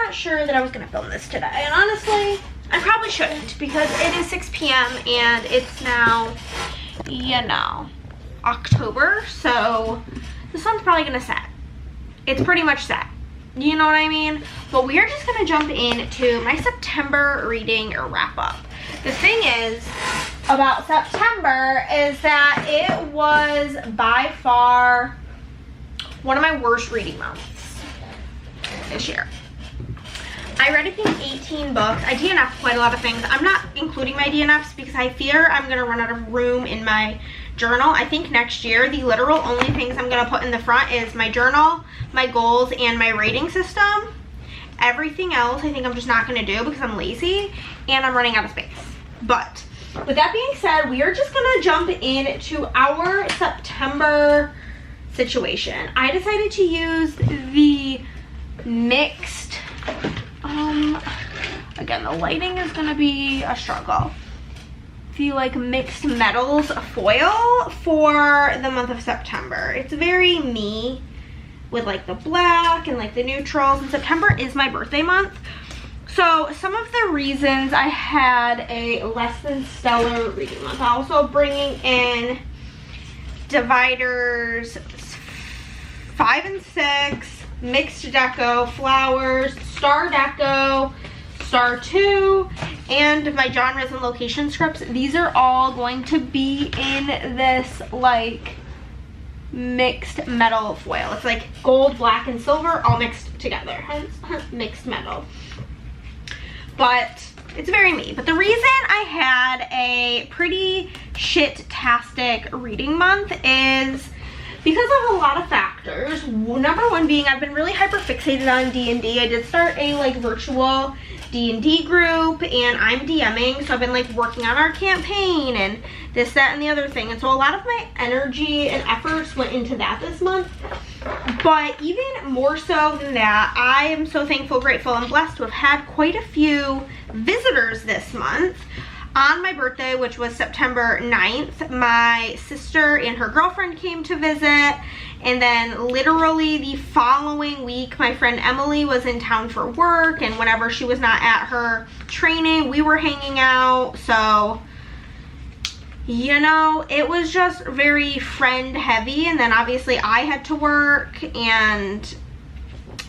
not sure that I was gonna film this today, and honestly, I probably shouldn't because it is 6 p.m. and it's now, you know, October, so the sun's probably gonna set. It's pretty much set. You know what I mean? But we are just gonna jump into my September reading wrap up. The thing is about September is that it was by far one of my worst reading months this year. I read, I think, 18 books. I DNF'd quite a lot of things. I'm not including my DNFs because I fear I'm going to run out of room in my journal. I think next year, the literal only things I'm going to put in the front is my journal, my goals, and my rating system. Everything else, I think I'm just not going to do because I'm lazy and I'm running out of space. But with that being said, we are just going to jump into our September situation. I decided to use the mixed, again, the lighting is gonna be a struggle. The like mixed metals foil for the month of September. It's very me with like the black and like the neutrals, and September is my birthday month. So some of the reasons I had a less than stellar reading month. I'm also bringing in dividers 5 and 6, mixed deco, flowers, star deco, star 2, and my genres and location scripts. These are all going to be in this like mixed metal foil. It's like gold, black, and silver all mixed together, hence mixed metal. But it's very me. But the reason I had a pretty shit-tastic reading month is because of a lot of factors. Number one being I've been really hyper fixated on D&D. I did start a like virtual D&D group and I'm DMing, so I've been like working on our campaign and this, that, and the other thing. And so a lot of my energy and efforts went into that this month. But even more so than that, I am so thankful, grateful, and blessed to have had quite a few visitors this month. On my birthday, which was September 9th, my sister and her girlfriend came to visit. And then literally the following week, my friend Emily was in town for work. And whenever she was not at her training, we were hanging out. So, you know, it was just very friend heavy. And then obviously I had to work. And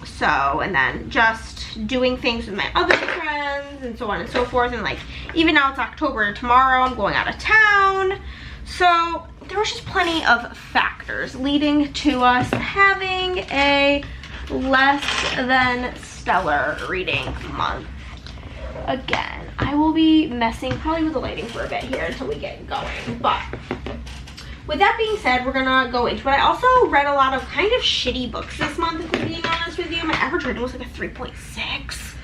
so, and then just doing things with my other friends and so on and so forth. And like, even now it's October, tomorrow I'm going out of town. So there was just plenty of factors leading to us having a less than stellar reading month. Again, I will be messing probably with the lighting for a bit here until we get going. But with that being said, we're gonna go into it. I also read a lot of kind of shitty books this month, if I'm being honest with you. My average rating was like a 3.6.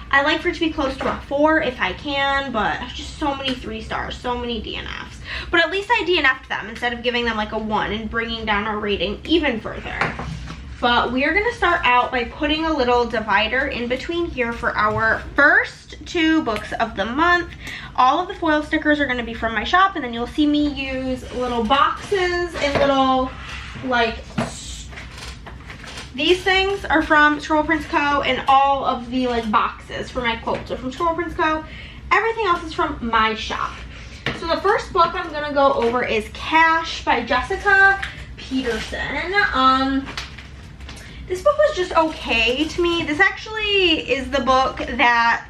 I like for it to be close to a 4 if I can, but just so many 3 stars, so many DNFs. But at least I DNF'd them instead of giving them like a 1 and bringing down our rating even further. But we are gonna start out by putting a little divider in between here for our first 2 books of the month. All of the foil stickers are gonna be from my shop, and then you'll see me use little boxes and little like, these things are from Scroll Prints Co. and all of the like boxes for my quotes are from Scroll Prints Co. Everything else is from my shop. So the first book I'm gonna go over is Cash by Jessica Peterson. This book was just okay to me. This actually is the book that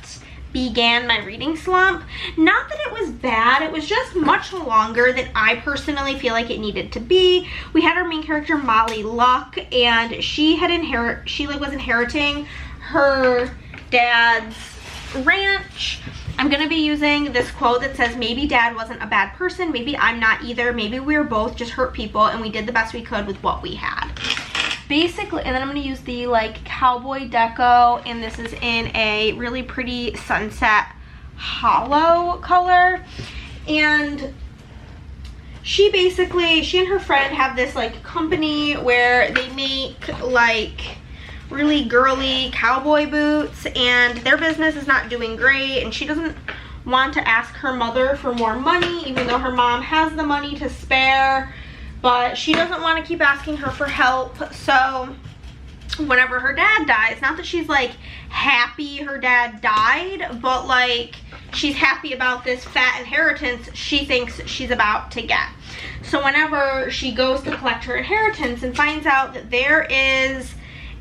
began my reading slump. Not that it was bad, it was just much longer than I personally feel like it needed to be. We had our main character Molly Luck, and she was inheriting her dad's ranch. I'm gonna be using this quote that says, maybe dad wasn't a bad person, maybe I'm not either, maybe we were both just hurt people and we did the best we could with what we had. Basically, and then I'm going to use the like cowboy deco, and this is in a really pretty sunset hollow color. And she and her friend have this like company where they make like really girly cowboy boots, and their business is not doing great, and she doesn't want to ask her mother for more money even though her mom has the money to spare. But she doesn't want to keep asking her for help, so whenever her dad dies, not that she's like happy her dad died, but like she's happy about this fat inheritance she thinks she's about to get. So whenever she goes to collect her inheritance and finds out that there is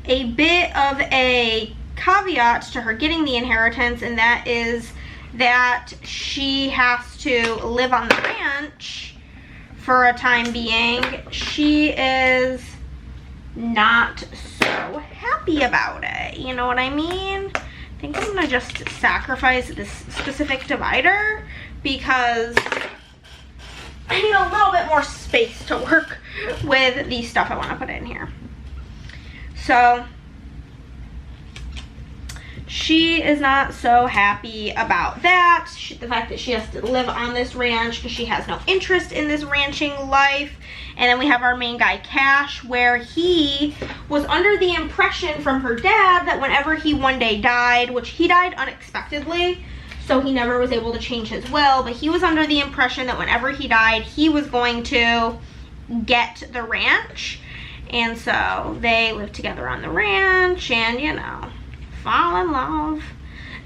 a bit of a caveat to her getting the inheritance, and that is that she has to live on the ranch for a time being, she is not so happy about it. You know what I mean? I think I'm gonna just sacrifice this specific divider because I need a little bit more space to work with the stuff I want to put in here. So she is not so happy about that. The fact that she has to live on this ranch because she has no interest in this ranching life. And then we have our main guy, Cash, where he was under the impression from her dad that whenever he one day died, which he died unexpectedly, so he never was able to change his will, but he was under the impression that whenever he died, he was going to get the ranch. And so they lived together on the ranch and, you know, fall in love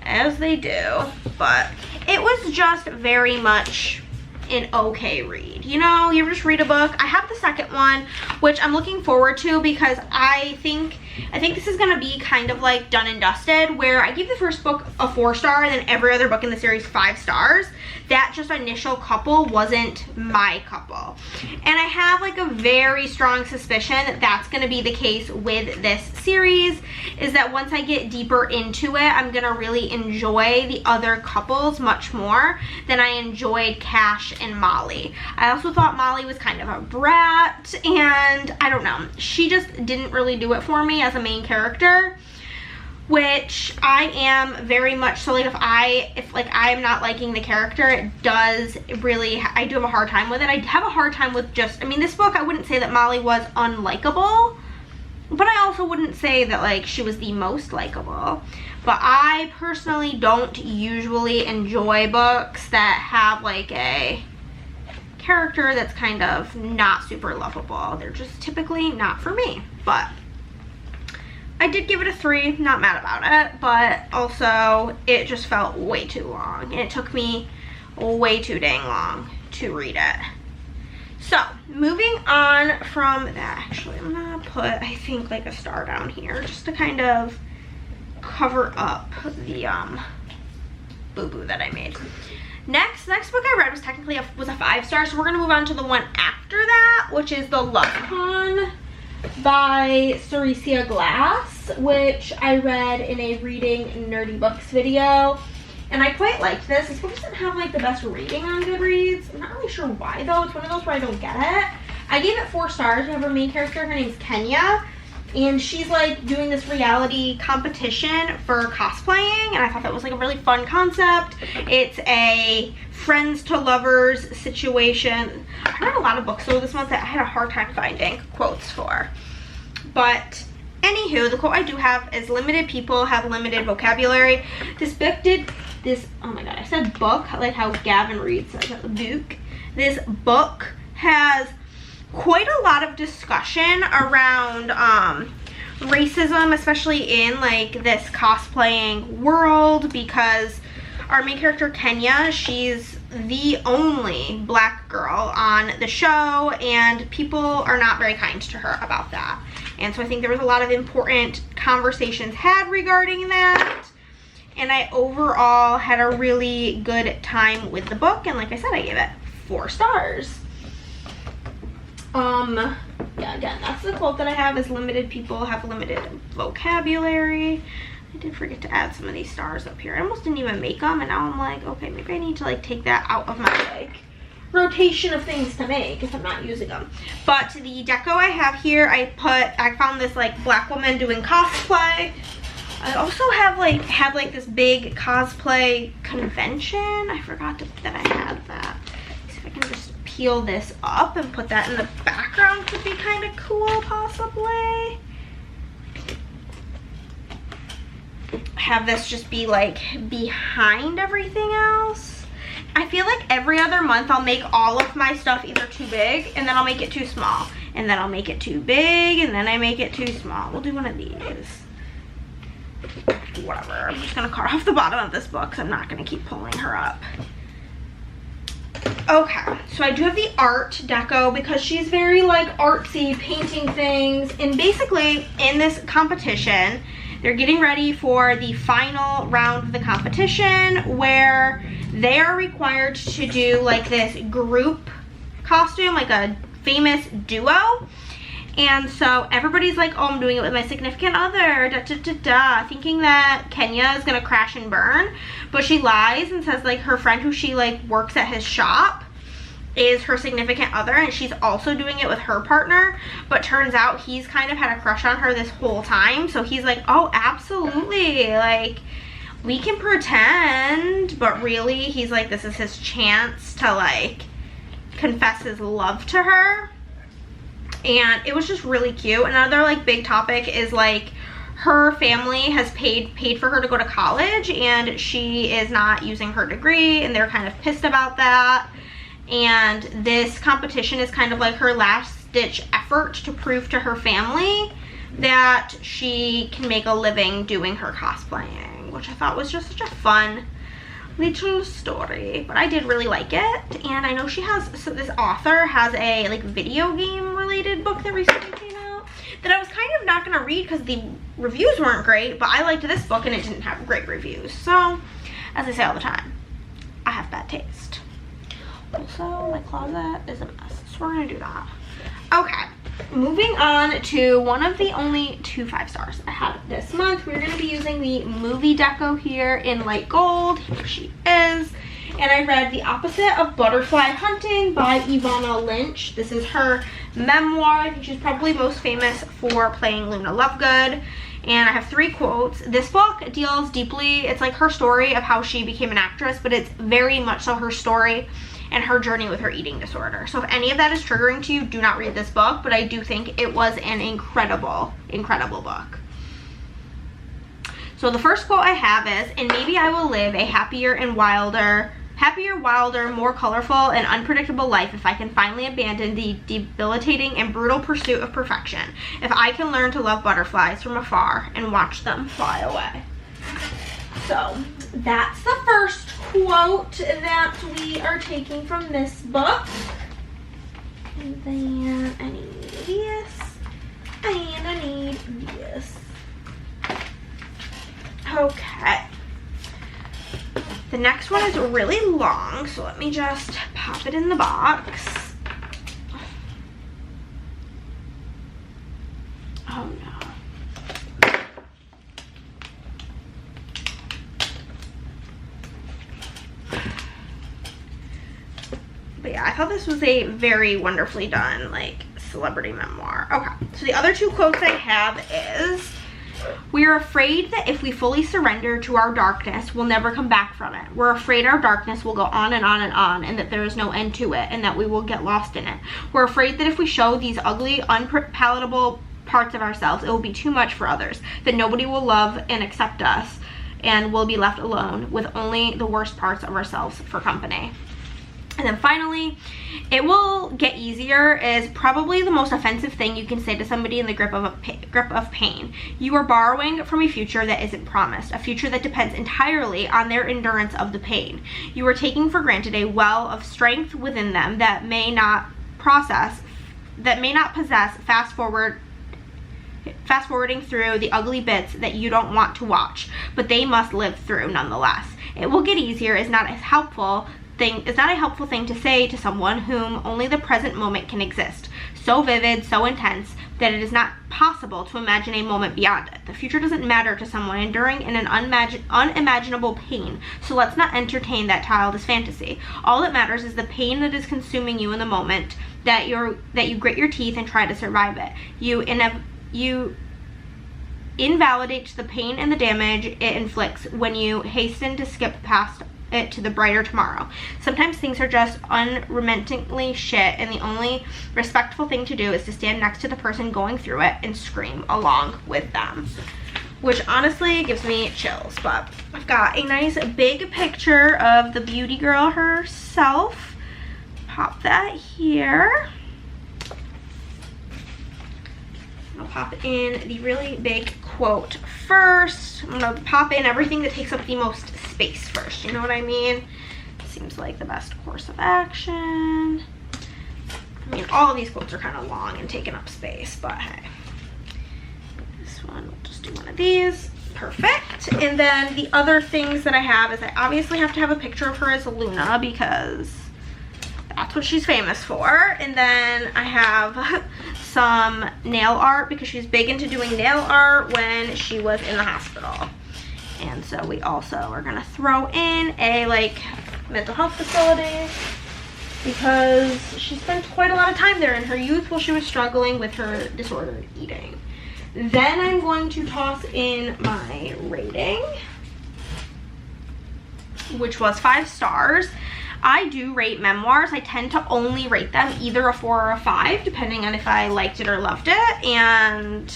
as they do. But it was just very much an okay read. You know, you ever just read a book? I have the second one, which I'm looking forward to because I think this is gonna be kind of like done and dusted, where I gave the first book a 4-star and then every other book in the series 5 stars. That just initial couple wasn't my couple. And I have like a very strong suspicion that that's gonna be the case with this series, is that once I get deeper into it, I'm gonna really enjoy the other couples much more than I enjoyed Cash and Molly. I also thought Molly was kind of a brat, and I don't know, she just didn't really do it for me as a main character, which I am very much so. Like if I'm not liking the character, it does really, I do have a hard time with it. I have a hard time with just, I mean, this book, I wouldn't say that Molly was unlikable, but I also wouldn't say that like she was the most likable. But I personally don't usually enjoy books that have like a character that's kind of not super lovable. They're just typically not for me. But I did give it a 3, not mad about it, but also it just felt way too long, and it took me way too dang long to read it. So moving on from that, actually I'm gonna put, I think, like a star down here just to kind of cover up the boo-boo that I made. Next book I read was technically was a 5-star, so we're gonna move on to the one after that, which is The Love Con by Ceresia Glass, which I read in a Reading Nerdy Books video, and I quite liked this. This book doesn't have like the best rating on Goodreads. I'm not really sure why though. It's one of those where I don't get it. I gave it 4 stars. We have our main character, her name's Kenya, and she's like doing this reality competition for cosplaying, and I thought that was like a really fun concept. It's a friends to lovers situation. I read a lot of books though this month that I had a hard time finding quotes for. But anywho, the quote I do have is, limited people have limited vocabulary. This book oh my god, I said book, like how Gavin reads says book. This book has quite a lot of discussion around racism, especially in like this cosplaying world, because our main character Kenya, she's the only black girl on the show, and people are not very kind to her about that. And so I think there was a lot of important conversations had regarding that, and I overall had a really good time with the book, and like I said, I gave it 4 stars. Yeah, again, that's the quote that I have, is limited people have limited vocabulary. I did forget to add some of these stars up here. I almost didn't even make them, and now I'm like, okay, maybe I need to like take that out of my like rotation of things to make if I'm not using them. But the deco I have here, I found this like black woman doing cosplay. I also have like this big cosplay convention. I forgot that I had that. Let's see if I can just peel this up and put that in the background. Could be kind of cool, possibly. Have this just be like behind everything else. I feel like every other month I'll make all of my stuff either too big and then I'll make it too small, and then I'll make it too big, and then I make it too small. We'll do one of these. Whatever, I'm just gonna cut off the bottom of this book because I'm not gonna keep pulling her up. Okay, so I do have the art deco because she's very like artsy, painting things. And basically in this competition, they're getting ready for the final round of the competition where they are required to do like this group costume, like a famous duo. And so everybody's like, oh, I'm doing it with my significant other, da da da da, thinking that Kenya is gonna crash and burn. But she lies and says like her friend who she like works at his shop is her significant other, and she's also doing it with her partner. But turns out he's kind of had a crush on her this whole time. So he's like, oh, absolutely, like we can pretend. But really he's like, this is his chance to like confess his love to her. And it was just really cute. Another like big topic is like her family has paid for her to go to college, and she is not using her degree, and they're kind of pissed about that. And this competition is kind of like her last ditch effort to prove to her family that she can make a living doing her cosplaying, which I thought was just such a fun little story. But I did really like it. And I know she has, so this author has a like video game related book that recently came out that I was kind of not gonna read because the reviews weren't great, but I liked this book and it didn't have great reviews. So as I say all the time, I have bad taste. Also, my closet is a mess, so we're gonna do that. Okay, moving on to one of the only 2 5-stars I have this month. We're gonna be using the movie deco here in light gold. Here she is. And I read The Opposite of Butterfly Hunting by Ivana Lynch. This is her memoir. I think she's probably most famous for playing Luna Lovegood. And I have 3 quotes. This book deals deeply, it's like her story of how she became an actress, but it's very much so her story and her journey with her eating disorder. So if any of that is triggering to you, do not read this book, but I do think it was an incredible, incredible book. So the first quote I have is, and maybe I will live a happier, wilder, more colorful and unpredictable life if I can finally abandon the debilitating and brutal pursuit of perfection. If I can learn to love butterflies from afar and watch them fly away. So that's the first quote that we are taking from this book. And then I need this, and I need this. Okay. The next one is really long, so let me just pop it in the box. Oh no. But yeah, I thought this was a very wonderfully done, like, celebrity memoir. Okay, so the other 2 quotes I have is, we are afraid that if we fully surrender to our darkness, we'll never come back from it. We're afraid our darkness will go on and on and on, and that there is no end to it, and that we will get lost in it. We're afraid that if we show these ugly, unpalatable parts of ourselves, it will be too much for others, that nobody will love and accept us, and we'll be left alone with only the worst parts of ourselves for company. And then finally, it will get easier is probably the most offensive thing you can say to somebody in the grip of pain. You are borrowing from a future that isn't promised, a future that depends entirely on their endurance of the pain. You are taking for granted a well of strength within them that may not possess fast forwarding through the ugly bits that you don't want to watch, but they must live through nonetheless. It will get easier is not a helpful thing to say to someone whom only the present moment can exist. So vivid, so intense, that it is not possible to imagine a moment beyond it. The future doesn't matter to someone enduring in an unimaginable pain, so let's not entertain that childish fantasy. All that matters is the pain that is consuming you in the moment, that you grit your teeth and try to survive it. You invalidate the pain and the damage it inflicts when you hasten to skip past it to the brighter tomorrow. Sometimes things are just unremittingly shit, and the only respectful thing to do is to stand next to the person going through it and scream along with them. Which honestly gives me chills. But I've got a nice big picture of the beauty girl herself. Pop that here. pop in the really big quote first. I'm gonna pop in everything that takes up the most space first, you know what I mean? Seems like the best course of action. I mean, all of these quotes are kind of long and taking up space, but hey. This one, we'll just do one of these. Perfect. And then the other things that I have is I obviously have to have a picture of her as Luna because that's what she's famous for. And then I have some nail art because she's big into doing nail art when she was in the hospital. And so we also are gonna throw in a mental health facility because she spent quite a lot of time there in her youth while she was struggling with her disordered eating. Then I'm going to toss in my rating, which was 5 stars. I do rate memoirs. I tend to only rate them either a 4 or a 5, depending on if I liked it or loved it. And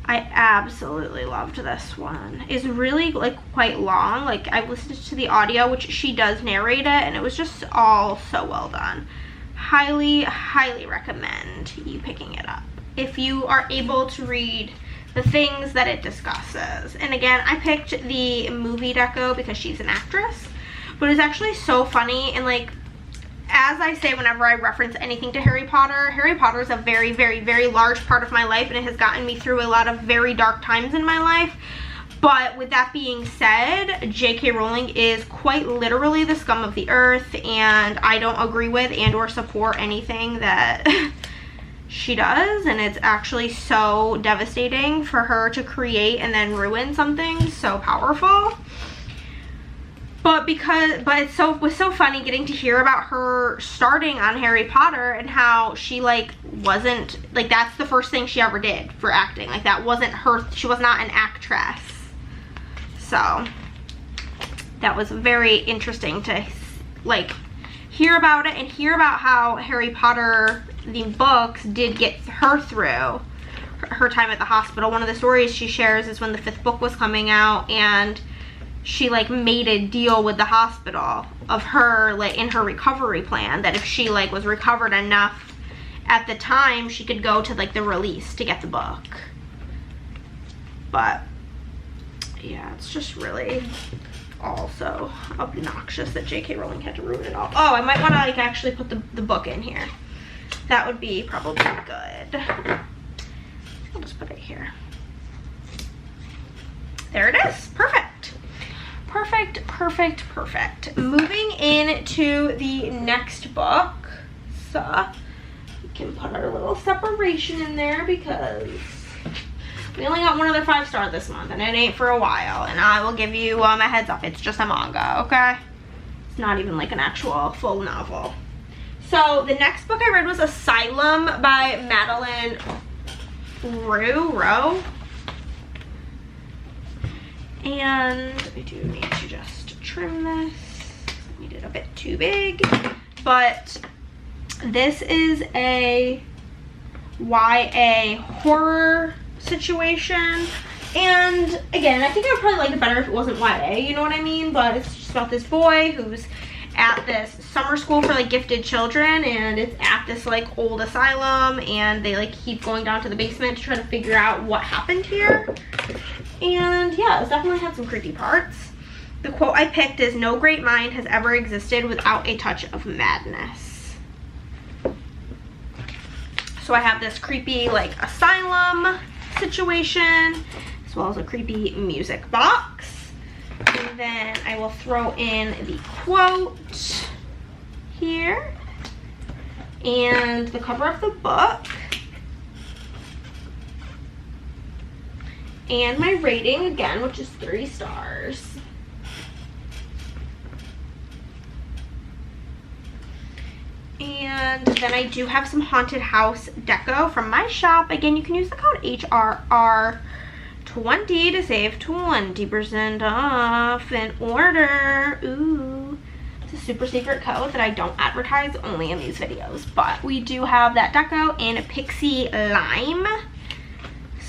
I absolutely loved this one. It's really quite long. I listened to the audio, which she does narrate it, and it was just all so well done. Highly, highly recommend you picking it up if you are able to read the things that it discusses. And again, I picked the movie deco because she's an actress, but it's actually so funny. And as I say whenever I reference anything to Harry Potter is a very, very, very large part of my life, and it has gotten me through a lot of very dark times in my life. But with that being said, J.K. Rowling is quite literally the scum of the earth, and I don't agree with and or support anything that she does, and it's actually so devastating for her to create and then ruin something so powerful. But it was so funny getting to hear about her starting on Harry Potter and how she wasn't that's the first thing she ever did for acting. That wasn't her, she was not an actress. So that was very interesting to hear about it and hear about how Harry Potter, the books, did get her through her time at the hospital. One of the stories she shares is when the 5th book was coming out, and she made a deal with the hospital of her in her recovery plan that if she was recovered enough at the time, she could go to the release to get the book. But yeah, it's just really also obnoxious that J.K. Rowling had to ruin it all. Oh, I might want to actually put the book in here. That would be probably good. I'll just put it here. There it is. Perfect. Perfect, perfect, perfect. Moving into the next book. So we can put our little separation in there because we only got one other 5-star this month, and it ain't for a while. And I will give you a heads up. It's just a manga, okay? It's not even an actual full novel. So the next book I read was Asylum by Madeline Rowe. And I do need to just trim this. I made it a bit too big. But this is a YA horror situation. And again, I think I would probably like it better if it wasn't YA, you know what I mean? But it's just about this boy who's at this summer school for gifted children, and it's at this old asylum, and they keep going down to the basement to try to figure out what happened here. And yeah, it's definitely had some creepy parts. The quote I picked is, "No great mind has ever existed without a touch of madness." So I have this creepy asylum situation, as well as a creepy music box. And then I will throw in the quote here and the cover of the book and my rating again, which is 3 stars. And then I do have some haunted house deco from my shop. Again, you can use the code HRR20 to save 20% off an order. Ooh, it's a super secret code that I don't advertise, only in these videos. But we do have that deco in Pixie Lime.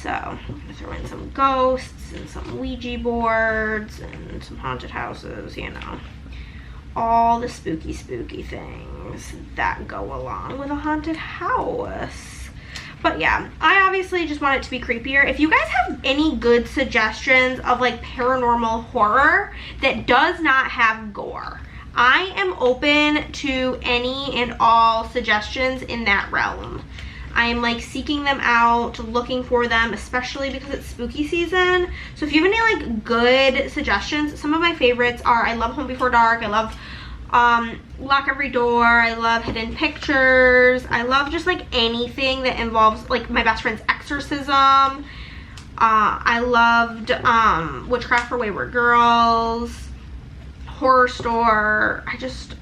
So I'm gonna throw in some ghosts and some Ouija boards and some haunted houses, you know. All the spooky things that go along with a haunted house. But yeah, I obviously just want it to be creepier. If you guys have any good suggestions of like paranormal horror that does not have gore, I am open to any and all suggestions in that realm. I'm like seeking them out, looking for them, especially because it's spooky season. So if you have any like good suggestions, some of my favorites are, I love Home Before Dark, I love Lock Every Door, I love Hidden Pictures, I love just like anything that involves like my best friend's exorcism. I loved Witchcraft for Wayward Girls, Horror Store.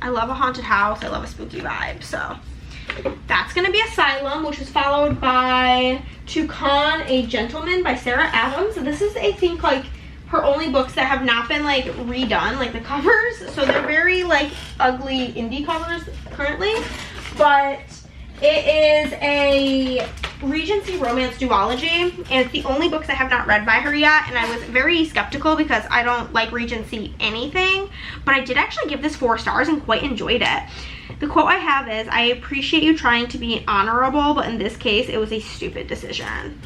I love a haunted house, I love a spooky vibe. So that's gonna be Asylum, which is followed by To Con a Gentleman by Sarah Adams. This is, I think, like her only books that have not been like redone, like the covers. So they're very like ugly indie covers currently, but it is a Regency romance duology, and it's the only books I have not read by her yet, and I was very skeptical because I don't like Regency anything, but I did actually give this 4 stars and quite enjoyed it. The quote I have is, "I appreciate you trying to be honorable, but in this case, it was a stupid decision."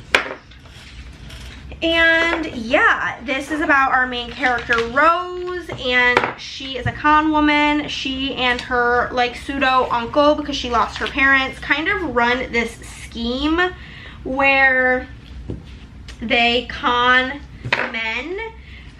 And yeah, this is about our main character, Rose, and she is a con woman. She and her like pseudo uncle, because she lost her parents, kind of run this scheme where they con men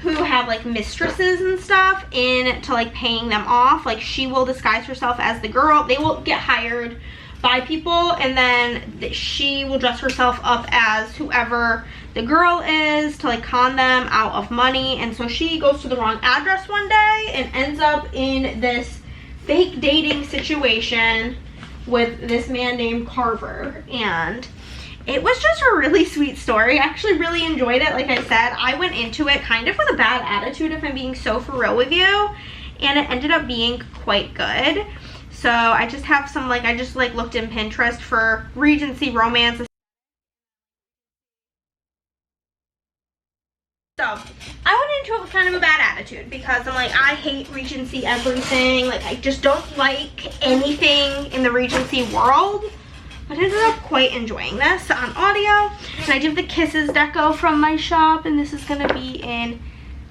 who have like mistresses and stuff into like paying them off. Like she will disguise herself as the girl. They will get hired by people, and then she will dress herself up as whoever the girl is to like con them out of money. And so she goes to the wrong address one day and ends up in this fake dating situation with this man named Carver, and it was just a really sweet story. I actually really enjoyed it. Like I said, I went into it kind of with a bad attitude, if I'm being so for real with you, and it ended up being quite good. So I just have some like, I just like looked in Pinterest for Regency romance. So I went into it with kind of a bad attitude because I'm like, I hate Regency everything. Like I just don't like anything in the Regency world. But I ended up quite enjoying this on audio. And I do have the Kisses deco from my shop, and this is going to be in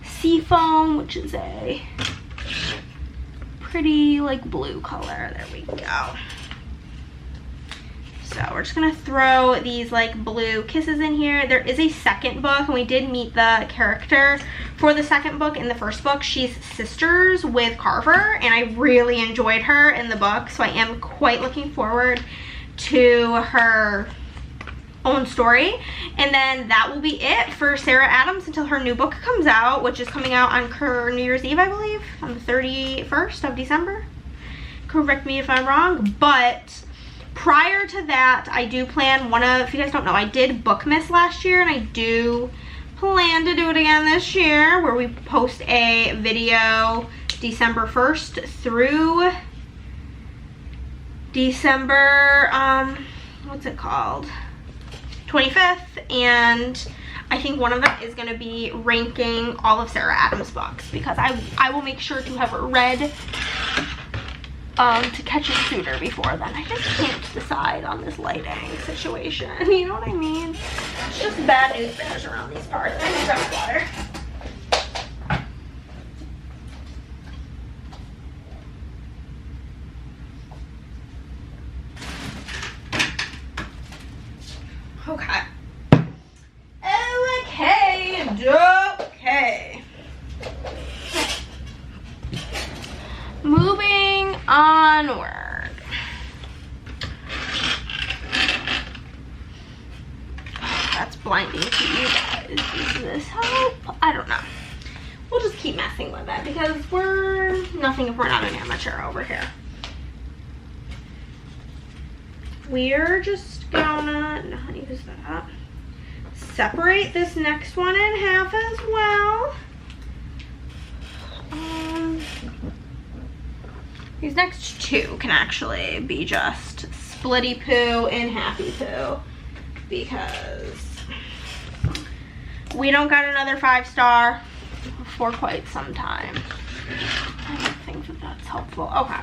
Seafoam, which is a pretty like blue color. There we go. So we're just gonna throw these like blue kisses in here. There is a second book, and we did meet the character for the second book. In the first book, she's sisters with Carver, and I really enjoyed her in the book, so I am quite looking forward to her own story. And then that will be it for Sarah Adams until her new book comes out, which is coming out on her New Year's Eve, I believe, on the 31st of December. Correct me if I'm wrong, but prior to that, I do plan if you guys don't know, I did Bookmas last year, and I do plan to do it again this year, where we post a video December 1st through December, what's it called? 25th, and I think one of them is going to be ranking all of Sarah Adams' books, because I will make sure to have read To Catch a Suitor before then. I just can't decide on this lighting situation, you know what I mean? It's just bad news bears around these parts. I need fresh water. Okay. Okay. Moving onward. That's blinding to you guys. Does this help? I don't know. We'll just keep messing with it because we're nothing if we're not an amateur over here. We're just gonna not use that. Separate this next one in half as well. These next two can actually be just splitty poo and happy poo, because we don't got another 5-star for quite some time. I don't think that that's helpful. Okay.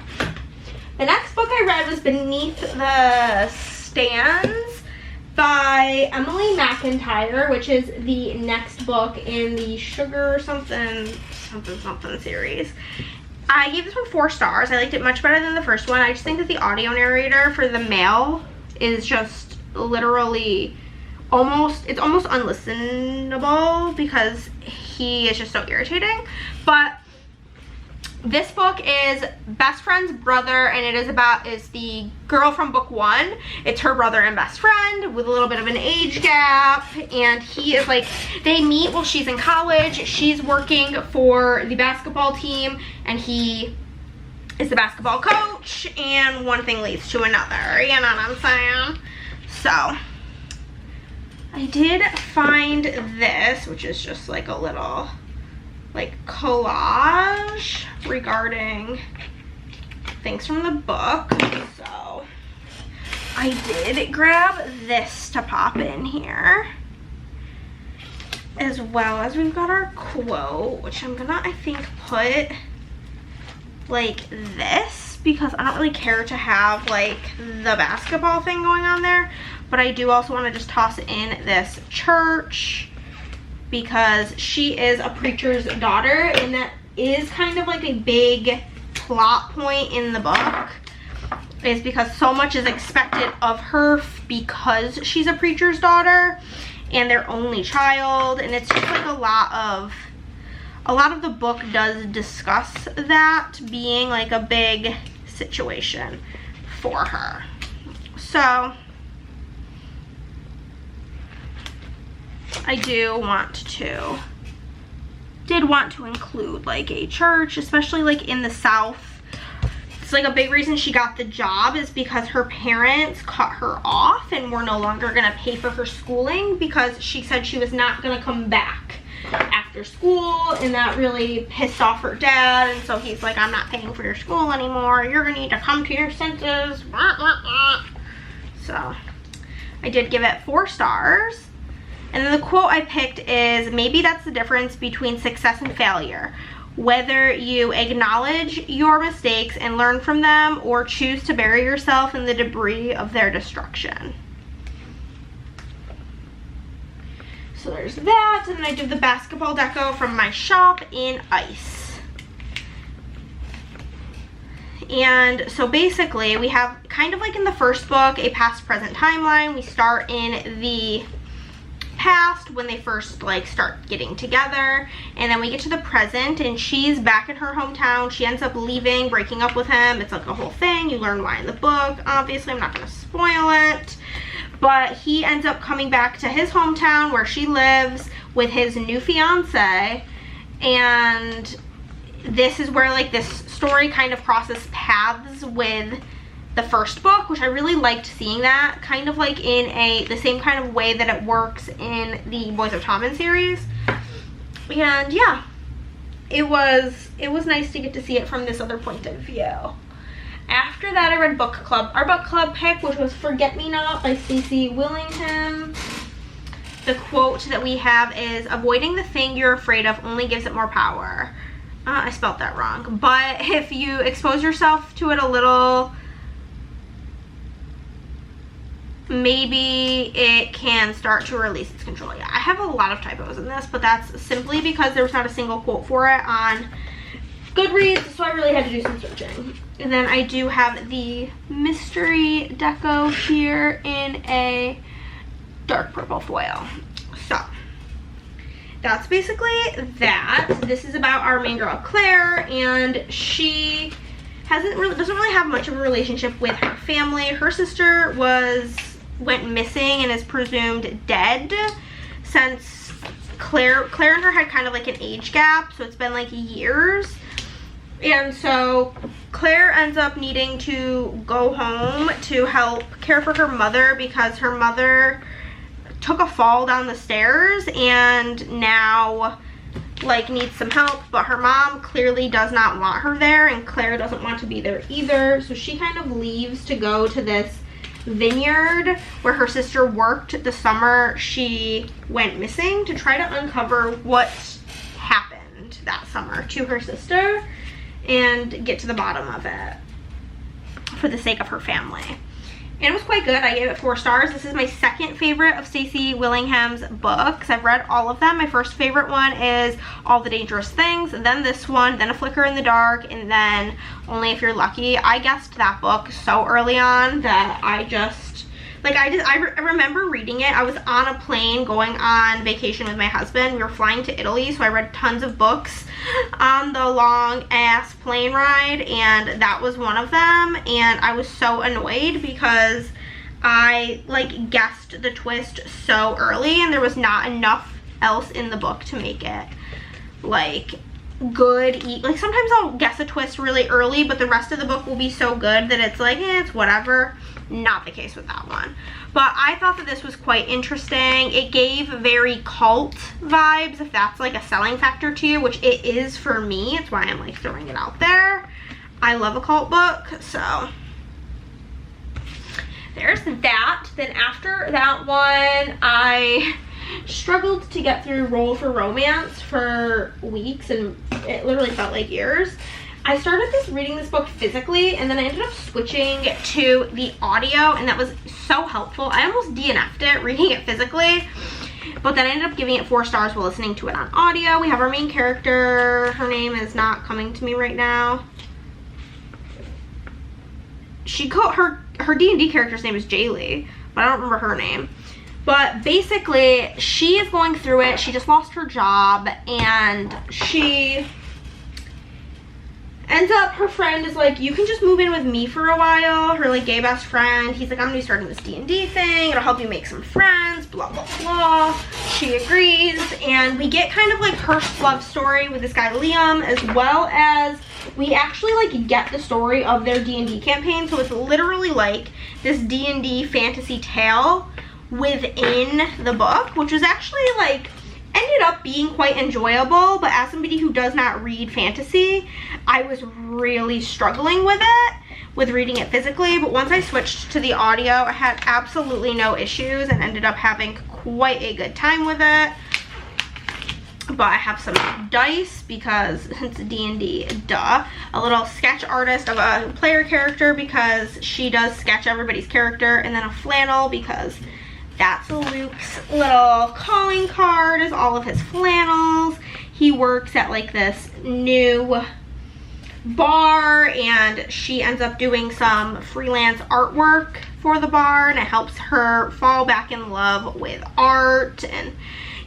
The next book I read was Beneath the Stands by Emily McIntyre, which is the next book in the Sugar something series. I gave this one 4 stars. I liked it much better than the first one. I just think that the audio narrator for the male is just literally it's almost unlistenable because he is just so irritating. But this book is best friend's brother, and it is the girl from book 1. It's her brother and best friend with a little bit of an age gap, and he is like, they meet while she's in college. She's working for the basketball team and he is the basketball coach, and one thing leads to another, you know what I'm saying? So I did find this, which is just like a little like collage regarding things from the book. So I did grab this to pop in here, as well as we've got our quote, which I'm gonna, I think, put like this because I don't really care to have like the basketball thing going on there, but I do also want to just toss in this church because she is a preacher's daughter, and that is kind of like a big plot point in the book, is because so much is expected of her because she's a preacher's daughter and their only child, and it's just like a lot of the book does discuss that being like a big situation for her. So I did want to include like a church, especially like in the South. It's like a big reason she got the job is because her parents cut her off and were no longer gonna pay for her schooling because she said she was not gonna come back after school, and that really pissed off her dad, and so he's like, I'm not paying for your school anymore, you're gonna need to come to your senses. So I did give it 4 stars. And then the quote I picked is, maybe that's the difference between success and failure. Whether you acknowledge your mistakes and learn from them, or choose to bury yourself in the debris of their destruction. So there's that, and then I did the basketball deco from my shop in ice. And so basically we have kind of like in the first book a past present timeline. We start in the past when they first like start getting together, and then we get to the present and she's back in her hometown. She ends up leaving, breaking up with him. It's like a whole thing. You learn why in the book. Obviously I'm not going to spoil it, but he ends up coming back to his hometown where she lives with his new fiance, and this is where like this story kind of crosses paths with the first book, which I really liked seeing that, kind of like in the same kind of way that it works in the Boys of Tommen series. And yeah, it was nice to get to see it from this other point of view. After that, I read Book Club. Our book club pick, which was Forget Me Not by Stacey Willingham. The quote that we have is, avoiding the thing you're afraid of only gives it more power. I spelled that wrong, but if you expose yourself to it a little, maybe it can start to release its control. Yeah, I have a lot of typos in this, but that's simply because there was not a single quote for it on Goodreads, so I really had to do some searching. And then I do have the mystery deco here in a dark purple foil. So that's basically that. This is about our main girl Claire, and she doesn't really have much of a relationship with her family. Her sister went missing and is presumed dead since Claire and her had kind of like an age gap, so it's been like years. And so Claire ends up needing to go home to help care for her mother because her mother took a fall down the stairs and now like needs some help, but her mom clearly does not want her there, and Claire doesn't want to be there either. So she kind of leaves to go to this vineyard where her sister worked the summer she went missing, to try to uncover what happened that summer to her sister and get to the bottom of it for the sake of her family. And it was quite good. I gave it 4 stars. This is my second favorite of Stacey Willingham's books. I've read all of them. My first favorite one is All the Dangerous Things, then this one, then A Flicker in the Dark, and then Only If You're Lucky. I guessed that book so early on that I just, like, I remember reading it. I was on a plane going on vacation with my husband. We were flying to Italy, so I read tons of books on the long ass plane ride, and that was one of them. And I was so annoyed because I like guessed the twist so early, and there was not enough else in the book to make it like good. Like sometimes I'll guess a twist really early, but the rest of the book will be so good that it's like, it's whatever. Not the case with that one. But I thought that this was quite interesting. It gave very cult vibes, if that's like a selling factor to you, which it is for me. It's why I'm like throwing it out there. I love a cult book, so there's that. Then after that one, I struggled to get through Roll for Romance for weeks, and it literally felt like years. I started reading this book physically, and then I ended up switching to the audio, and that was so helpful. I almost DNF'd it reading it physically, but then I ended up giving it 4 stars while listening to it on audio. We have our main character. Her name is not coming to me right now. Her D&D character's name is Jaylee, but I don't remember her name. But basically, she is going through it. She just lost her job, and she ends up, her friend is like, you can just move in with me for a while. Her like gay best friend. He's like, I'm gonna be starting this D&D thing. It'll help you make some friends, blah, blah, blah. She agrees, and we get kind of like her love story with this guy Liam, as well as we actually like get the story of their D&D campaign. So it's literally like this D&D fantasy tale within the book, which was actually like ended up being quite enjoyable. But as somebody who does not read fantasy, I was really struggling with it, with reading it physically. But once I switched to the audio, I had absolutely no issues and ended up having quite a good time with it. But I have some dice because it's D&D, duh. A little sketch artist of a player character because she does sketch everybody's character, and then a flannel because that's Luke's little calling card, is all of his flannels. He works at like this new bar, and she ends up doing some freelance artwork for the bar, and it helps her fall back in love with art. And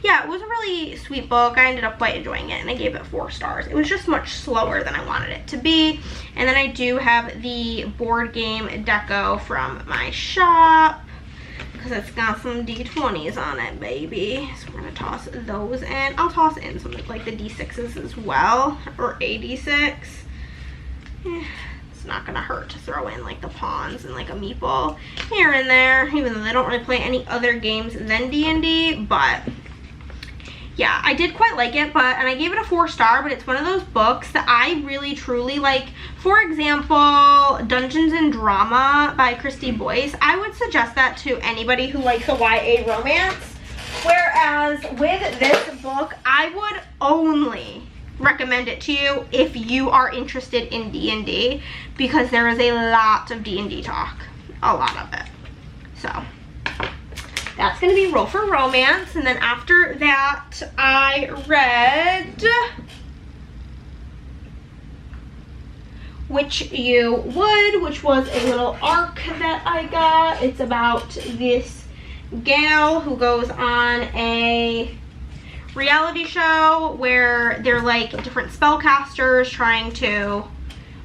yeah, it was a really sweet book. I ended up quite enjoying it, and I gave it 4 stars. It was just much slower than I wanted it to be. And then I do have the board game deco from my shop, because it's got some D20s on it, baby. So we're gonna toss those in. I'll toss in some like the D6s as well, or a D6. It's not gonna hurt to throw in like the pawns and like a meeple here and there, even though they don't really play any other games than D&D. But yeah, I did quite like it, and I gave it a 4 star, but it's one of those books that I really truly like. For example, Dungeons and Drama by Christy Boyce. I would suggest that to anybody who likes a YA romance. Whereas with this book, I would only recommend it to you if you are interested in D&D, because there is a lot of D&D talk. A lot of it. So that's going to be Roll for Romance. And then after that, I read Which You Would, which was a little arc that I got. It's about this gal who goes on a reality show where they're like different spellcasters trying to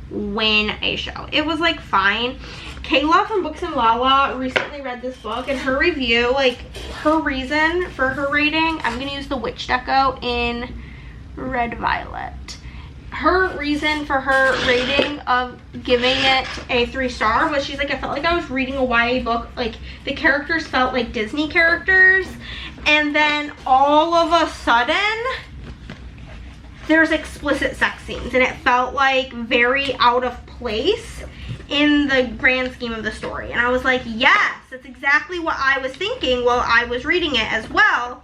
win a show. It was like fine. Kayla from Books and Lala recently read this book, and her review, like her reason for her rating, I'm gonna use the Witch Deco in Red Violet. Her reason for her rating of giving it a 3 star was, she's like, I felt like I was reading a YA book. Like the characters felt like Disney characters, and then all of a sudden there's explicit sex scenes, and it felt like very out of place in the grand scheme of the story. And I was like, yes, that's exactly what I was thinking while I was reading it as well.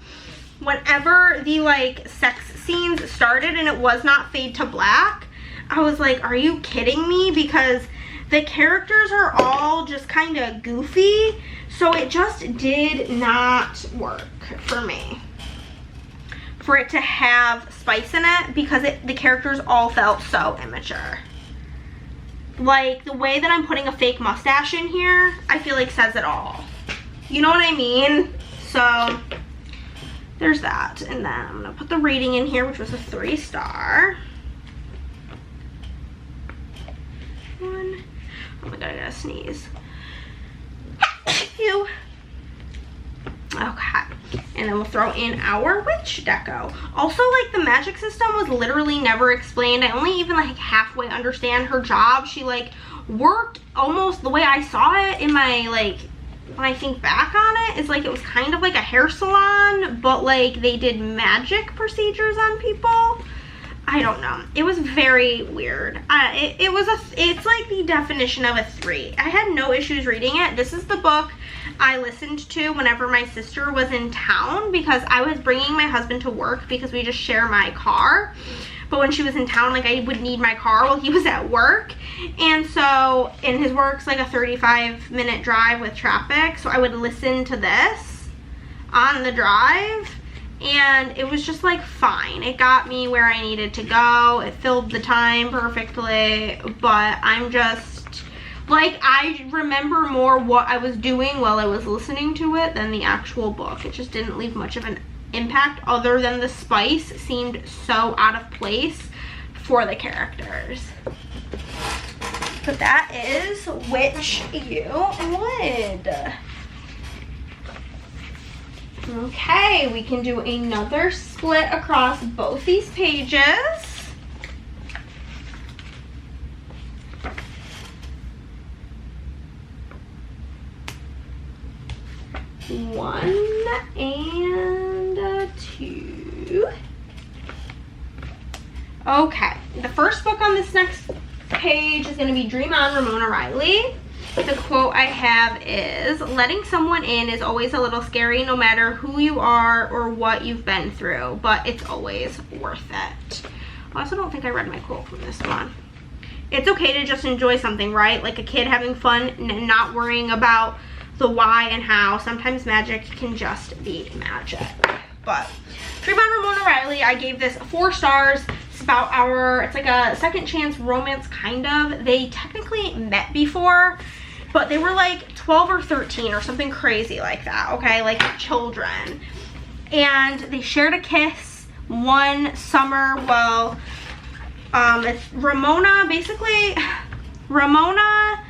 Whenever the like sex scenes started and it was not fade to black, I was like, are you kidding me? Because the characters are all just kind of goofy, so it just did not work for me for it to have spice in it, because the characters all felt so immature. Like, the way that I'm putting a fake mustache in here, I feel like says it all. You know what I mean? So there's that. And then I'm gonna put the rating in here, which was a 3-star. Oh my god, I gotta sneeze. Ew. Okay. And then we'll throw in our witch deco. Also, like, the magic system was literally never explained. I only even like halfway understand her job. She like worked almost the way I saw it in my, like, when I think back on it, it's like it was kind of like a hair salon, but like they did magic procedures on people. I don't know. It was very weird. It's like the definition of a 3. I had no issues reading it. This is the book I listened to whenever my sister was in town, because I was bringing my husband to work because we just share my car. But when she was in town, like, I would need my car while he was at work. And so, and his work's like a 35-minute drive with traffic. So I would listen to this on the drive. And it was just like fine. It got me where I needed to go. It filled the time perfectly. But I'm just, like, I remember more what I was doing while I was listening to it than the actual book. It just didn't leave much of an impact, other than the spice seemed so out of place for the characters. But that is Witch You Would. Okay, we can do another split across both these pages. One and 2. Okay, the first book on this next page is going to be Dream On, Ramona Riley. The quote I have is, letting someone in is always a little scary, no matter who you are or what you've been through, but it's always worth it. I also don't think I read my quote from this one. It's okay to just enjoy something, right? Like a kid having fun and not worrying about the why and how. Sometimes magic can just be magic. But Dream On, Ramona Riley, I gave this 4 stars. It's about it's like a second chance romance, kind of. They technically met before, but they were like 12 or 13 or something crazy like that, okay? Like children. And they shared a kiss one summer. Well, it's Ramona, basically, Ramona,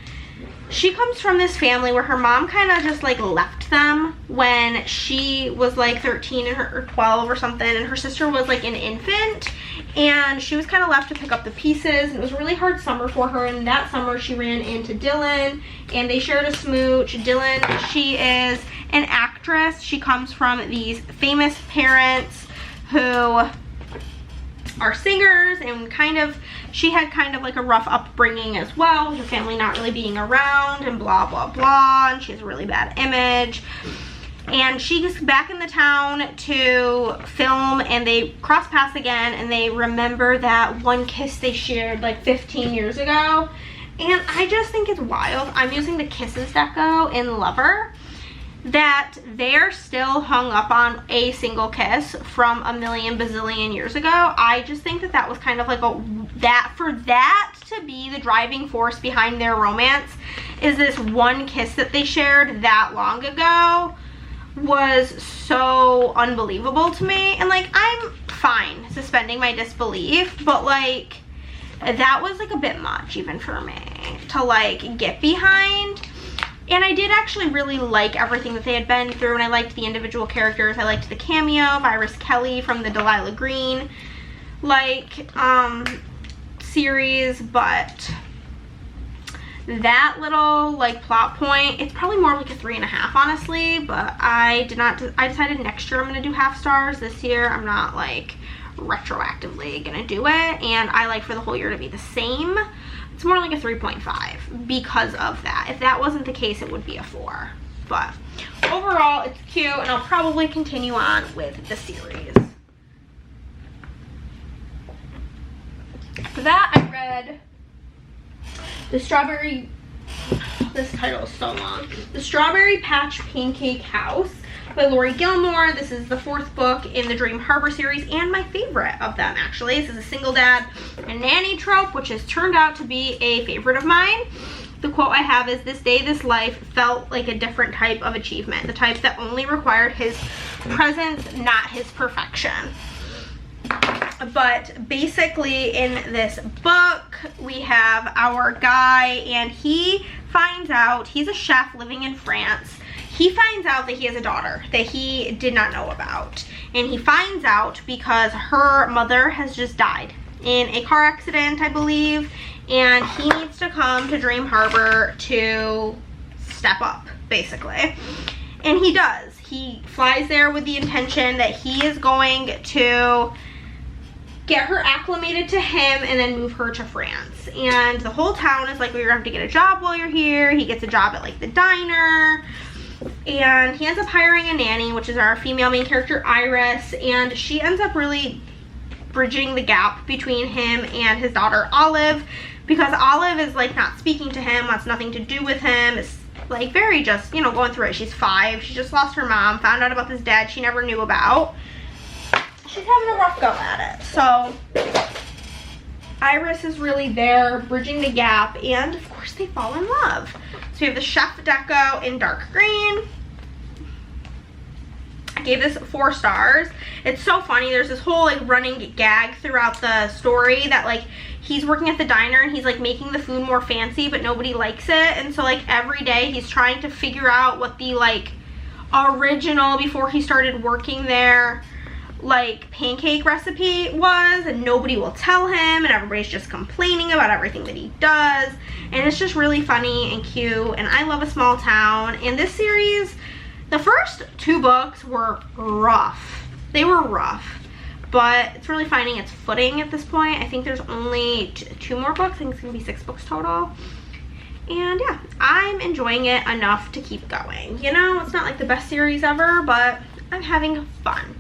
she comes from this family where her mom kind of just like left them when she was like 13 or 12 or something, and her sister was like an infant, and she was kind of left to pick up the pieces, and it was a really hard summer for her. And that summer she ran into Dylan and they shared a smooch. Dylan, she is an actress. She comes from these famous parents who are singers, and kind of, she had kind of like a rough upbringing as well, her family not really being around and blah blah blah, and she has a really bad image. And she's back in the town to film, and they cross paths again, and they remember that one kiss they shared like 15 years ago. And I just think it's wild. I'm using the Kisses deco in Lover, that they're still hung up on a single kiss from a million bazillion years ago. I just think that that was kind of like for that to be the driving force behind their romance, is this one kiss that they shared that long ago, was so unbelievable to me. And like, I'm fine suspending my disbelief, but like, that was like a bit much even for me to like get behind. And I did actually really like everything that they had been through, and I liked the individual characters. I liked the cameo of Iris Kelly from the Delilah Green series, but that little like plot point, it's probably more like a 3.5 honestly. But I decided next year I'm gonna do half stars. This year I'm not like retroactively gonna do it, and I like for the whole year to be the same. It's more like a 3.5 because of that. If that wasn't the case, it would be a 4. But overall, it's cute, and I'll probably continue on with the series. After that, I read The Strawberry, this title is so long. The Strawberry Patch Pancake House by Lori Gilmore. This is the 4th book in the Dream Harbor series and my favorite of them, actually. This is a single dad and nanny trope, which has turned out to be a favorite of mine. The quote I have is, "This day, this life felt like a different type of achievement, the type that only required his presence, not his perfection." But basically in this book, we have our guy, and he finds out, he's a chef living in France. He finds out that he has a daughter that he did not know about. And he finds out because her mother has just died in a car accident, I believe. And he needs to come to Dream Harbor to step up, basically. And he does. He flies there with the intention that he is going to get her acclimated to him and then move her to France. And the whole town is like, well, you're gonna have to get a job while you're here. He gets a job at like the diner. And he ends up hiring a nanny, which is our female main character, Iris. And she ends up really bridging the gap between him and his daughter, Olive. Because Olive is like not speaking to him, wants nothing to do with him. It's like very just, you know, going through it. She's 5. She just lost her mom, found out about this dad she never knew about. She's having a rough go at it. So Iris is really there, bridging the gap, and of course they fall in love. So we have the Chef Deco in dark green. I gave this 4 stars. It's so funny. There's this whole like running gag throughout the story that like he's working at the diner and he's like making the food more fancy, but nobody likes it. And so like every day he's trying to figure out what the like original, before he started working there, like pancake recipe was, and nobody will tell him, and everybody's just complaining about everything that he does. And it's just really funny and cute, and I love a small town. And this series, the first 2 books were rough. They were rough, but it's really finding its footing at this point. I think there's only 2 more books. I think it's gonna be 6 books total. And yeah, I'm enjoying it enough to keep going. You know, it's not like the best series ever, but I'm having fun.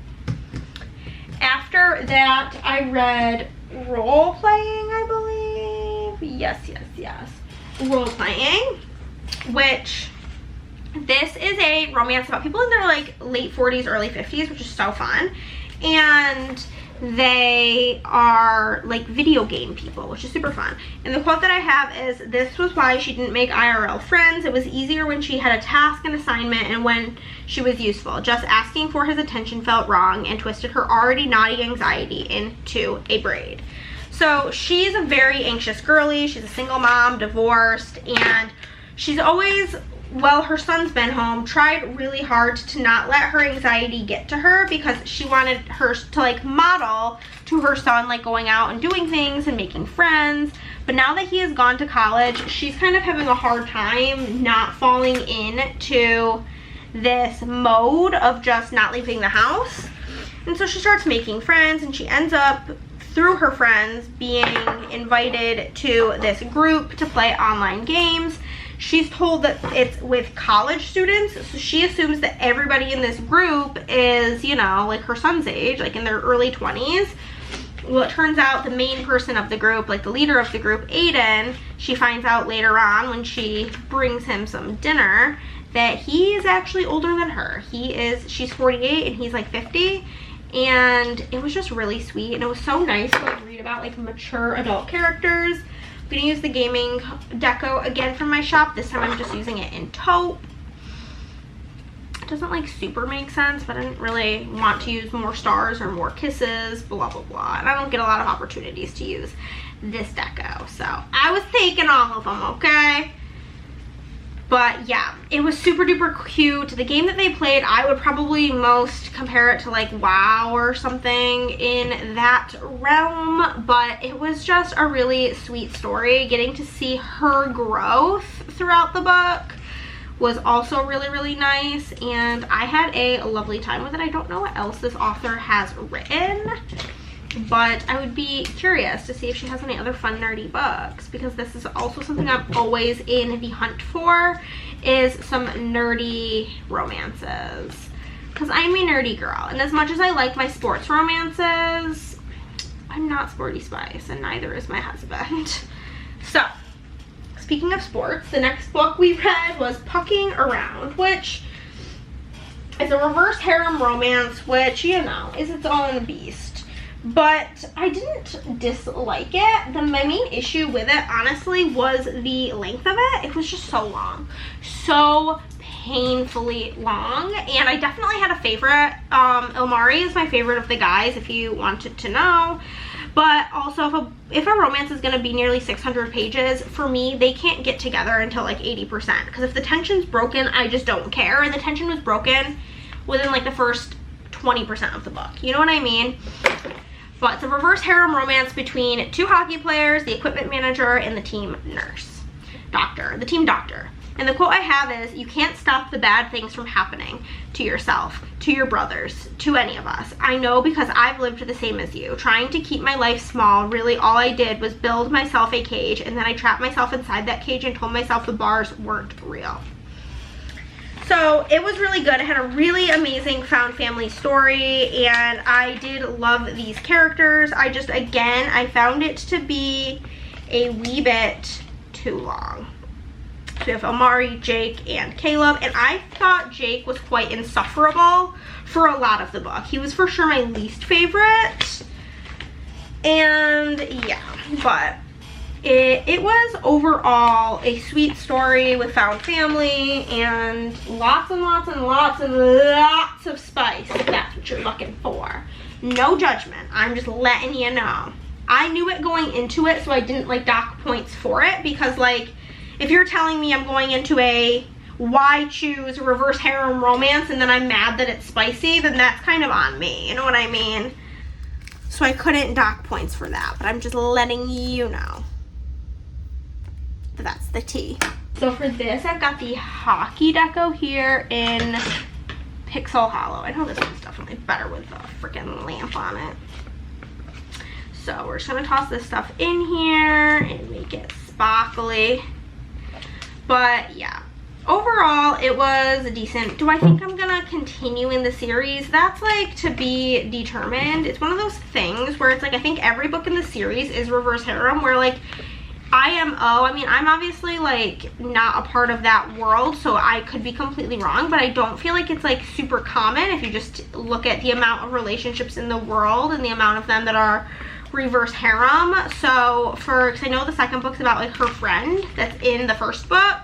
After that, I read Role Playing, I believe. Yes. Role Playing, which this is a romance about people in their like late 40s, early 50s, which is so fun. And they are like video game people, which is super fun. And the quote that I have is, "This was why she didn't make IRL friends. It was easier when she had a task and assignment and when she was useful. Just asking for his attention felt wrong and twisted her already naughty anxiety into a braid." So she's a very anxious girly. She's a single mom, divorced, and she's always, well, her son's been home, tried really hard to not let her anxiety get to her, because she wanted her to like model to her son like going out and doing things and making friends. But now that he has gone to college, she's kind of having a hard time not falling into this mode of just not leaving the house. And so she starts making friends, and she ends up, through her friends, being invited to this group to play online games. She's told that it's with college students, so she assumes that everybody in this group is, you know, like her son's age, like in their early 20s. Well, it turns out the main person of the group, like the leader of the group, Aiden, she finds out later on when she brings him some dinner that he is actually older than her. She's 48 and he's like 50. And it was just really sweet, and it was so nice to like read about like mature adult characters. I'm gonna use the gaming deco again from my shop. This time I'm just using it in taupe. It doesn't like super make sense, but I didn't really want to use more stars or more kisses, blah blah blah. And I don't get a lot of opportunities to use this deco, so I was taking all of them, okay? But yeah, it was super duper cute. The game that they played, I would probably most compare it to like WoW or something in that realm. But it was just a really sweet story. Getting to see her growth throughout the book was also really, really nice. And I had a lovely time with it. I don't know what else this author has written, but I would be curious to see if she has any other fun nerdy books, because this is also something I'm always in the hunt for, is some nerdy romances, because I'm a nerdy girl. And as much as I like my sports romances, I'm not Sporty Spice, and neither is my husband. So speaking of sports, the next book we read was Pucking Around, which is a reverse harem romance, which, you know, is its own beast. But I didn't dislike it. My main issue with it, honestly, was the length of it. It was just so long. So painfully long. And I definitely had a favorite. Ilmari is my favorite of the guys, if you wanted to know. But also, if a romance is going to be nearly 600 pages, for me, they can't get together until like 80%. Because if the tension's broken, I just don't care. And the tension was broken within like the first 20% of the book. You know what I mean? But it's a reverse harem romance between two hockey players, the equipment manager, and the team doctor. And the quote I have is, "You can't stop the bad things from happening to yourself, to your brothers, to any of us. I know because I've lived the same as you. Trying to keep my life small, really all I did was build myself a cage, and then I trapped myself inside that cage and told myself the bars weren't real." So it was really good. It had a really amazing found family story, and I did love these characters. I found it to be a wee bit too long. So we have Amari, Jake, and Caleb, and I thought Jake was quite insufferable for a lot of the book. He was for sure my least favorite, and yeah, but it was overall a sweet story with found family and lots and lots and lots and lots of spice, if that's what you're looking for. No judgment, I'm just letting you know. I knew it going into it, so I didn't like dock points for it, because like, if you're telling me I'm going into a why choose a reverse harem romance and then I'm mad that it's spicy, then that's kind of on me, you know what I mean? So I couldn't dock points for that, but I'm just letting you know. That's the tea. So for this, I've got the hockey deco here in Pixel Hollow. I know this one's definitely better with the freaking lamp on it. So we're just gonna toss this stuff in here and make it sparkly. But yeah, overall it was decent. Do I think I'm gonna continue in the series? That's like to be determined. It's one of those things where it's like, I think every book in the series is reverse harem, where like I mean, I'm obviously like not a part of that world, so I could be completely wrong, but I don't feel like it's like super common if you just look at the amount of relationships in the world and the amount of them that are reverse harem. So because I know the second book's about like her friend that's in the first book,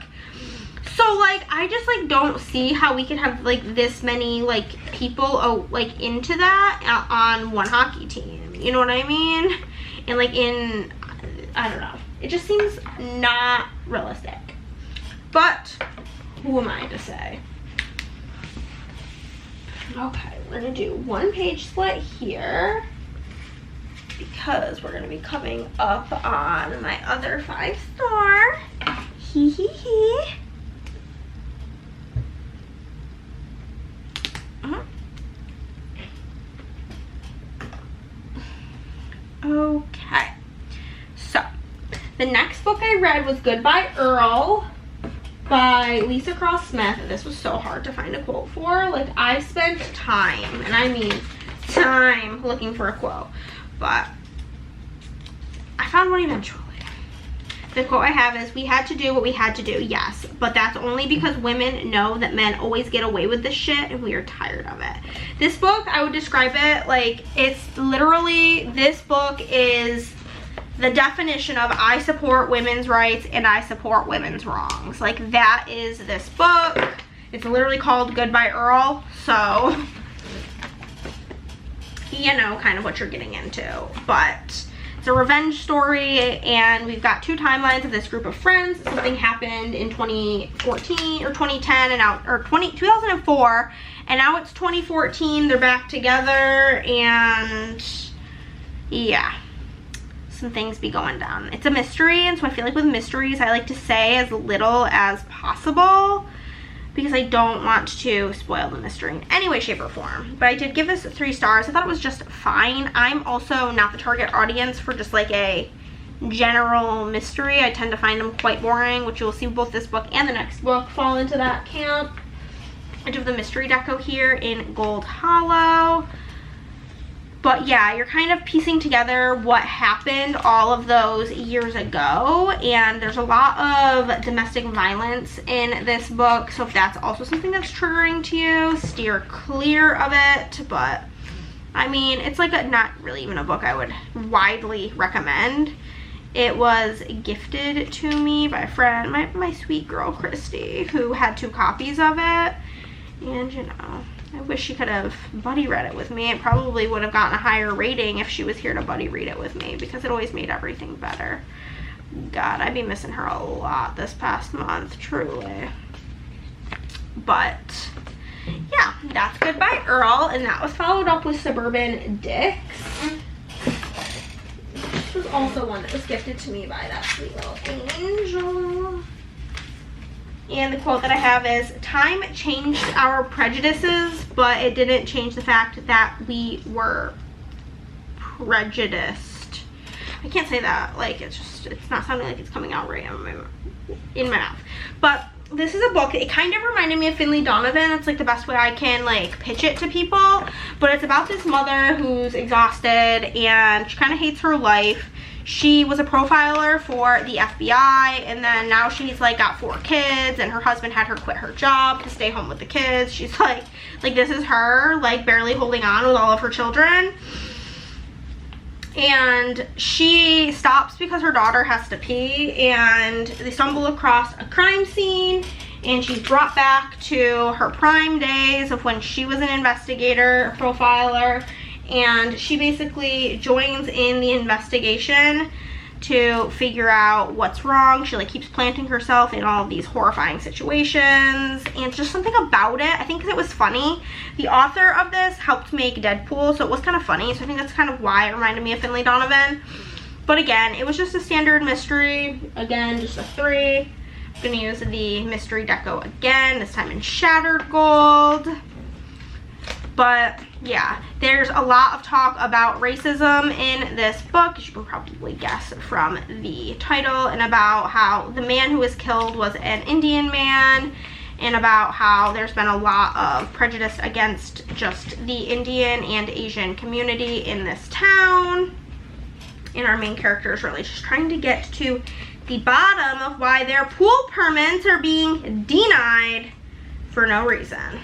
so like I just like don't see how we could have like this many like people like into that on one hockey team, you know what I mean? And like I don't know, it just seems not realistic, but who am I to say? Okay, we're gonna do one page split here, because we're going to be coming up on my other 5-star. Hee hee hee. Okay. So, the next book I read was Goodbye Earl by Lisa Cross Smith. This was so hard to find a quote for. Like, I spent time, and I mean time, looking for a quote. But I found one eventually. The quote I have is, "We had to do what we had to do, yes, but that's only because women know that men always get away with this shit and we are tired of it." This book, I would describe it like, it's literally, this book is the definition of I support women's rights and I support women's wrongs. Like, that is this book. It's literally called Goodbye Earl, so you know kind of what you're getting into. But it's a revenge story, and we've got two timelines of this group of friends. Something happened in 2014 or 2010 and now, or 2004, and now it's 2014. They're back together, and yeah, some things be going down. It's a mystery, and so I feel like with mysteries I like to say as little as possible, because I don't want to spoil the mystery in any way, shape, or form. But I did give this 3 stars. I thought it was just fine. I'm also not the target audience for just like a general mystery. I tend to find them quite boring, which you'll see both this book and the next book fall into that camp. I do have the mystery deco here in Gold Hollow. But yeah, you're kind of piecing together what happened all of those years ago, and there's a lot of domestic violence in this book, so if that's also something that's triggering to you, steer clear of it. But I mean, it's like not really even a book I would widely recommend. It was gifted to me by a friend, my sweet girl Christy, who had 2 copies of it, and you know, I wish she could have buddy read it with me. It probably would have gotten a higher rating if she was here to buddy read it with me, because it always made everything better. God, I'd be missing her a lot this past month, truly. But yeah, that's Goodbye Earl, and that was followed up with Suburban Dicks. This was also one that was gifted to me by that sweet little angel. And the quote that I have is, "Time changed our prejudices, but it didn't change the fact that we were prejudiced." I can't say that, like, it's not sounding like it's coming out right in my mouth. But this is a book, it kind of reminded me of Finley Donovan. It's like the best way I can like pitch it to people. But it's about this mother who's exhausted and she kind of hates her life. She was a profiler for the FBI, and then now she's like got 4 kids, and her husband had her quit her job to stay home with the kids. She's like this is her like barely holding on with all of her children. And she stops because her daughter has to pee, and they stumble across a crime scene, and she's brought back to her prime days of when she was an investigator, a profiler, and she basically joins in the investigation to figure out what's wrong. She like keeps planting herself in all of these horrifying situations, and just something about it, I think because it was funny. The author of this helped make Deadpool, so it was kind of funny, so I think that's kind of why it reminded me of Finley Donovan. But again, it was just a standard mystery, again just a 3. I'm gonna use the mystery deco again, this time in Shattered Gold. But yeah, there's a lot of talk about racism in this book, as you can probably guess from the title, and about how the man who was killed was an Indian man, and about how there's been a lot of prejudice against just the Indian and Asian community in this town. And our main character is really just trying to get to the bottom of why their pool permits are being denied for no reason.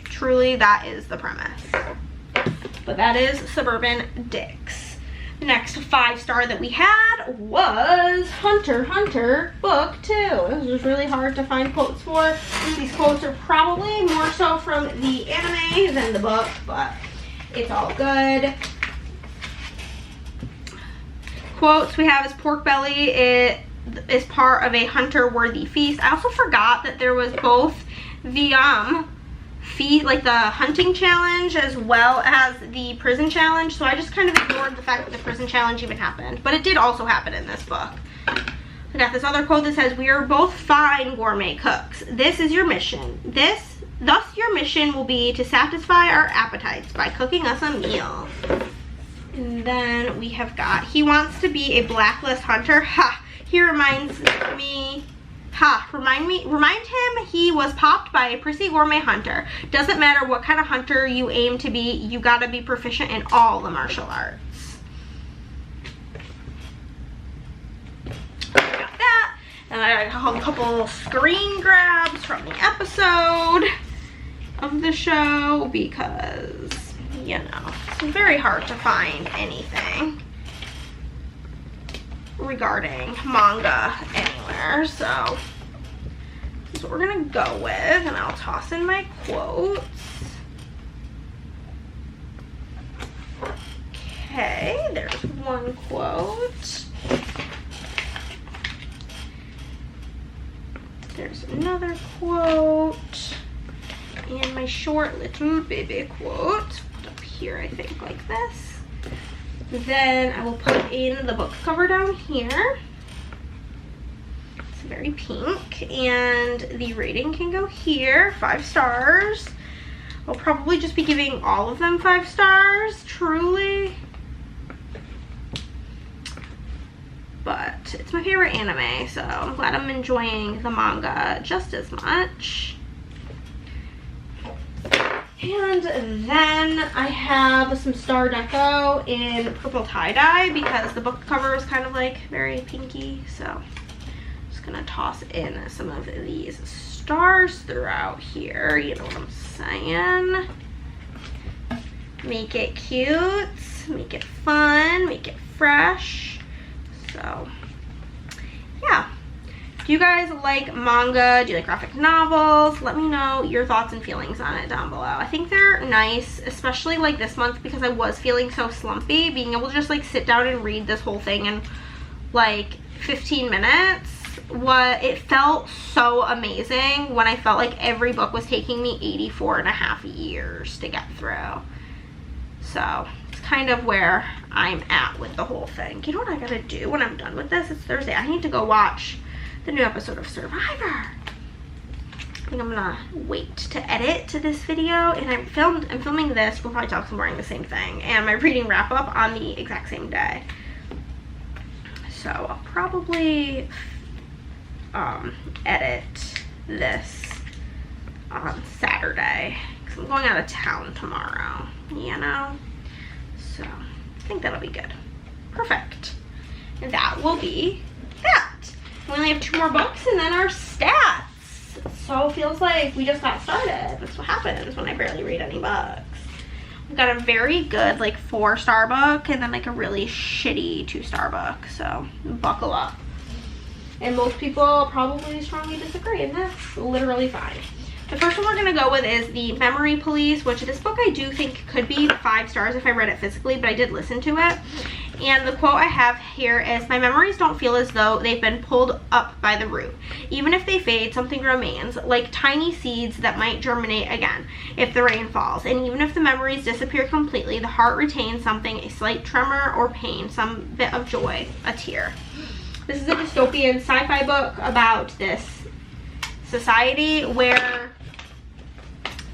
Truly, that is the premise. But that is Suburban Dicks. The next 5-star that we had was Hunter x Hunter Book 2. This was really hard to find quotes for. These quotes are probably more so from the anime than the book, but it's all good. Quotes we have is, "Pork belly is part of a hunter-worthy feast." I also forgot that there was both the like the hunting challenge as well as the prison challenge, so I just kind of ignored the fact that the prison challenge even happened, but it did also happen in this book. I got this other quote that says, "We are both fine gourmet cooks. This is your mission. Thus your mission will be to satisfy our appetites by cooking us a meal." And then we have got, "He wants to be a blacklist hunter. Ha! He reminds me. Ha! Remind him he was popped by a prissy gourmet hunter. Doesn't matter what kind of hunter you aim to be, you gotta be proficient in all the martial arts." Got that. And I got a couple screen grabs from the episode of the show, because, you know, it's very hard to find anything regarding manga anywhere, so this is what we're gonna go with, and I'll toss in my quotes. Okay, there's one quote. There's another quote, and my short little baby quote put up here, I think, like this. Then I will put in the book cover down here. It's very pink, and the rating can go here, 5 stars. I'll probably just be giving all of them 5 stars, truly. But it's my favorite anime, so I'm glad I'm enjoying the manga just as much. And then I have some Star Deco in purple tie-dye because the book cover is kind of like very pinky. So I'm just gonna toss in some of these stars throughout here. You know what I'm saying? Make it cute, make it fun, make it fresh. So yeah. Do you guys like manga? Do you like graphic novels? Let me know your thoughts and feelings on it down below. I think they're nice, especially like this month because I was feeling so slumpy. Being able to just like sit down and read this whole thing in like 15 minutes, it felt so amazing when I felt like every book was taking me 84.5 years to get through. So it's kind of where I'm at with the whole thing. You know what I gotta do when I'm done with this? It's Thursday. I need to go watch the new episode of Survivor. I think I'm gonna wait to edit to this video, and I'm filming this. We'll probably talk some more in the same thing, and my reading wrap up on the exact same day. So I'll probably edit this on Saturday because I'm going out of town tomorrow, you know? So I think that'll be good. Perfect. And that will be that. We only have 2 more books and then our stats. So it feels like we just got started. That's what happens when I barely read any books. We've got a very good like 4-star book and then like a really shitty 2-star book. So buckle up. And most people probably strongly disagree, and that's literally fine. The first one we're gonna go with is The Memory Police, which this book I do think could be 5 stars if I read it physically, but I did listen to it. And the quote I have here is, "My memories don't feel as though they've been pulled up by the root. Even if they fade, something remains, like tiny seeds that might germinate again if the rain falls. And even if the memories disappear completely, the heart retains something, a slight tremor or pain, some bit of joy, a tear." This is a dystopian sci-fi book about this society where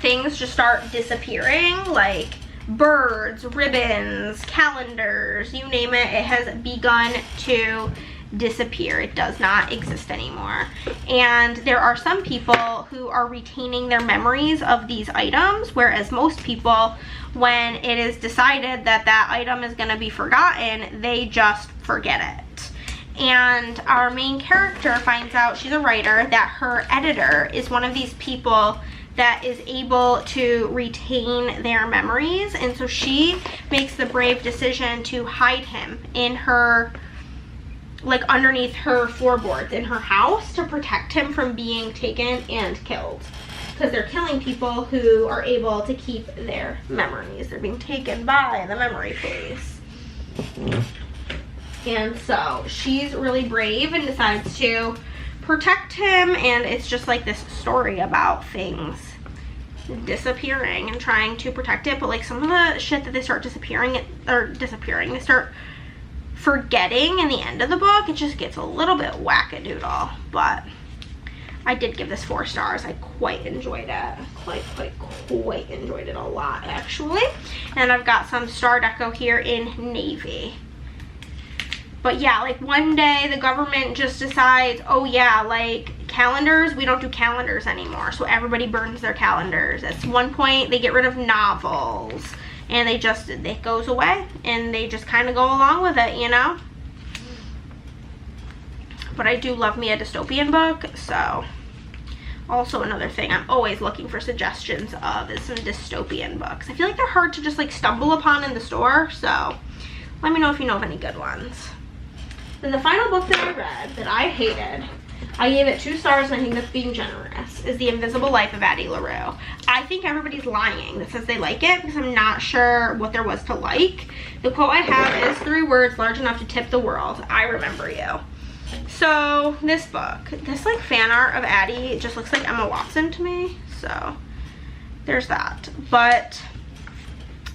things just start disappearing, like birds, ribbons, calendars, you name it. It has begun to disappear. It does not exist anymore. And there are some people who are retaining their memories of these items, whereas most people, when it is decided that that item is going to be forgotten, they just forget it. And our main character finds out, she's a writer, that her editor is one of these people that is able to retain their memories, and so she makes the brave decision to hide him in her, like underneath her floorboards in her house, to protect him from being taken and killed, because they're killing people who are able to keep their memories. They're being taken by the memory police. And so she's really brave and decides to protect him, and it's just like this story about things disappearing and trying to protect it. But like some of the shit that they start they start forgetting in the end of the book, it just gets a little bit wackadoodle. But I did give this 4 stars. I quite enjoyed it. Quite enjoyed it a lot, actually. And I've got some Star Deco here in navy. But yeah, like one day the government just decides, oh yeah, like calendars, we don't do calendars anymore. So everybody burns their calendars. At one point they get rid of novels, and it goes away, and they just kind of go along with it, you know? But I do love me a dystopian book, so also another thing I'm always looking for suggestions of is some dystopian books. I feel like they're hard to just like stumble upon in the store, so let me know if you know of any good ones. Then the final book that I read that I hated, I gave it 2 stars, and I think that's being generous, is The Invisible Life of Addie LaRue. I think everybody's lying that says they like it, because I'm not sure what there was to like. The quote I have is 3 words large enough to tip the world: I remember you. So this book, this like fan art of Addie just looks like Emma Watson to me, so there's that. But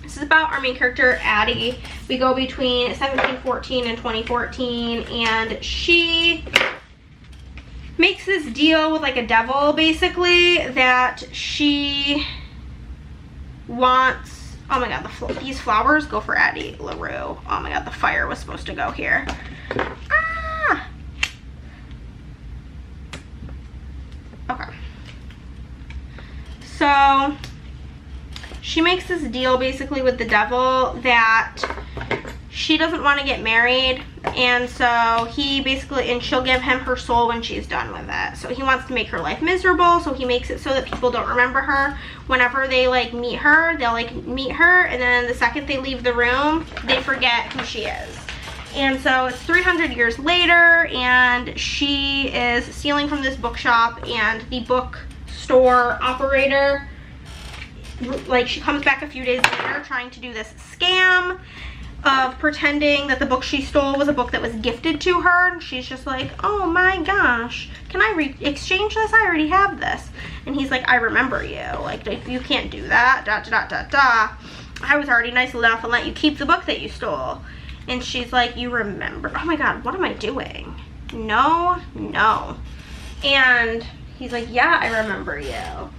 this is about our main character, Addie. We go between 1714 and 2014, and she makes this deal with like a devil, basically, that she wants, oh my god, these flowers go for Addie LaRue. Oh my god, the fire was supposed to go here. Ah! Okay. So she makes this deal basically with the devil that she doesn't want to get married, and so he basically, and she'll give him her soul when she's done with it. So he wants to make her life miserable, so he makes it so that people don't remember her. Whenever they like meet her, they'll like meet her, and then the second they leave the room, they forget who she is. And so it's 300 years later, and she is stealing from this bookshop, and the bookstore operator, like, she comes back a few days later trying to do this scam of pretending that the book she stole was a book that was gifted to her, and she's just like, oh my gosh, can I exchange this? I already have this. And he's like, I remember you, like, if you can't do that, I was already nice enough and let you keep the book that you stole. And she's like, you remember? Oh my god, what am I doing? No. And he's like, yeah, I remember you.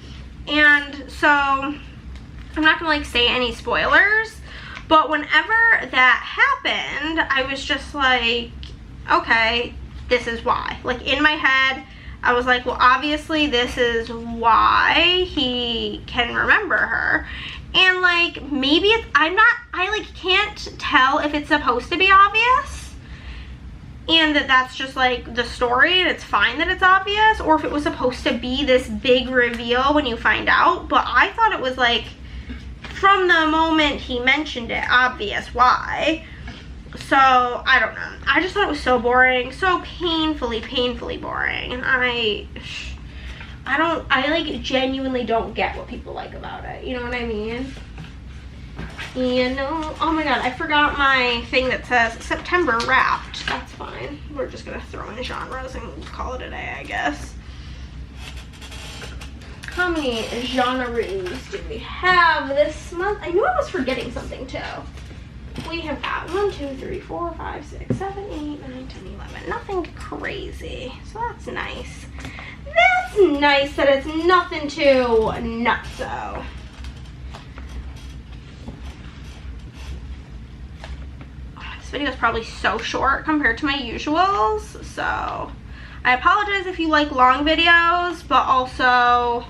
And so I'm not gonna like say any spoilers, but whenever that happened, I was just like, okay, this is why. Like, in my head, I was like, well, obviously this is why he can remember her. And like, maybe it's, I like can't tell if it's supposed to be obvious and that's just like the story and it's fine that it's obvious, or if it was supposed to be this big reveal when you find out. But I thought it was like, from the moment he mentioned it, obvious why. So I don't know, I just thought it was so boring, so painfully boring. I like genuinely don't get what people like about it, you know what I mean? You know, oh my god, I forgot my thing that says September Wrapped. That's fine, we're just gonna throw in genres and call it a day, I guess. How many genres do we have this month? I knew I was forgetting something too. We have got 1, 2, 3, 4, 5, 6, 7, 8, 9, 10, 11. Nothing crazy, so that's nice. That's nice that it's nothing too nutso. This video is probably so short compared to my usuals, so I apologize if you like long videos, but also,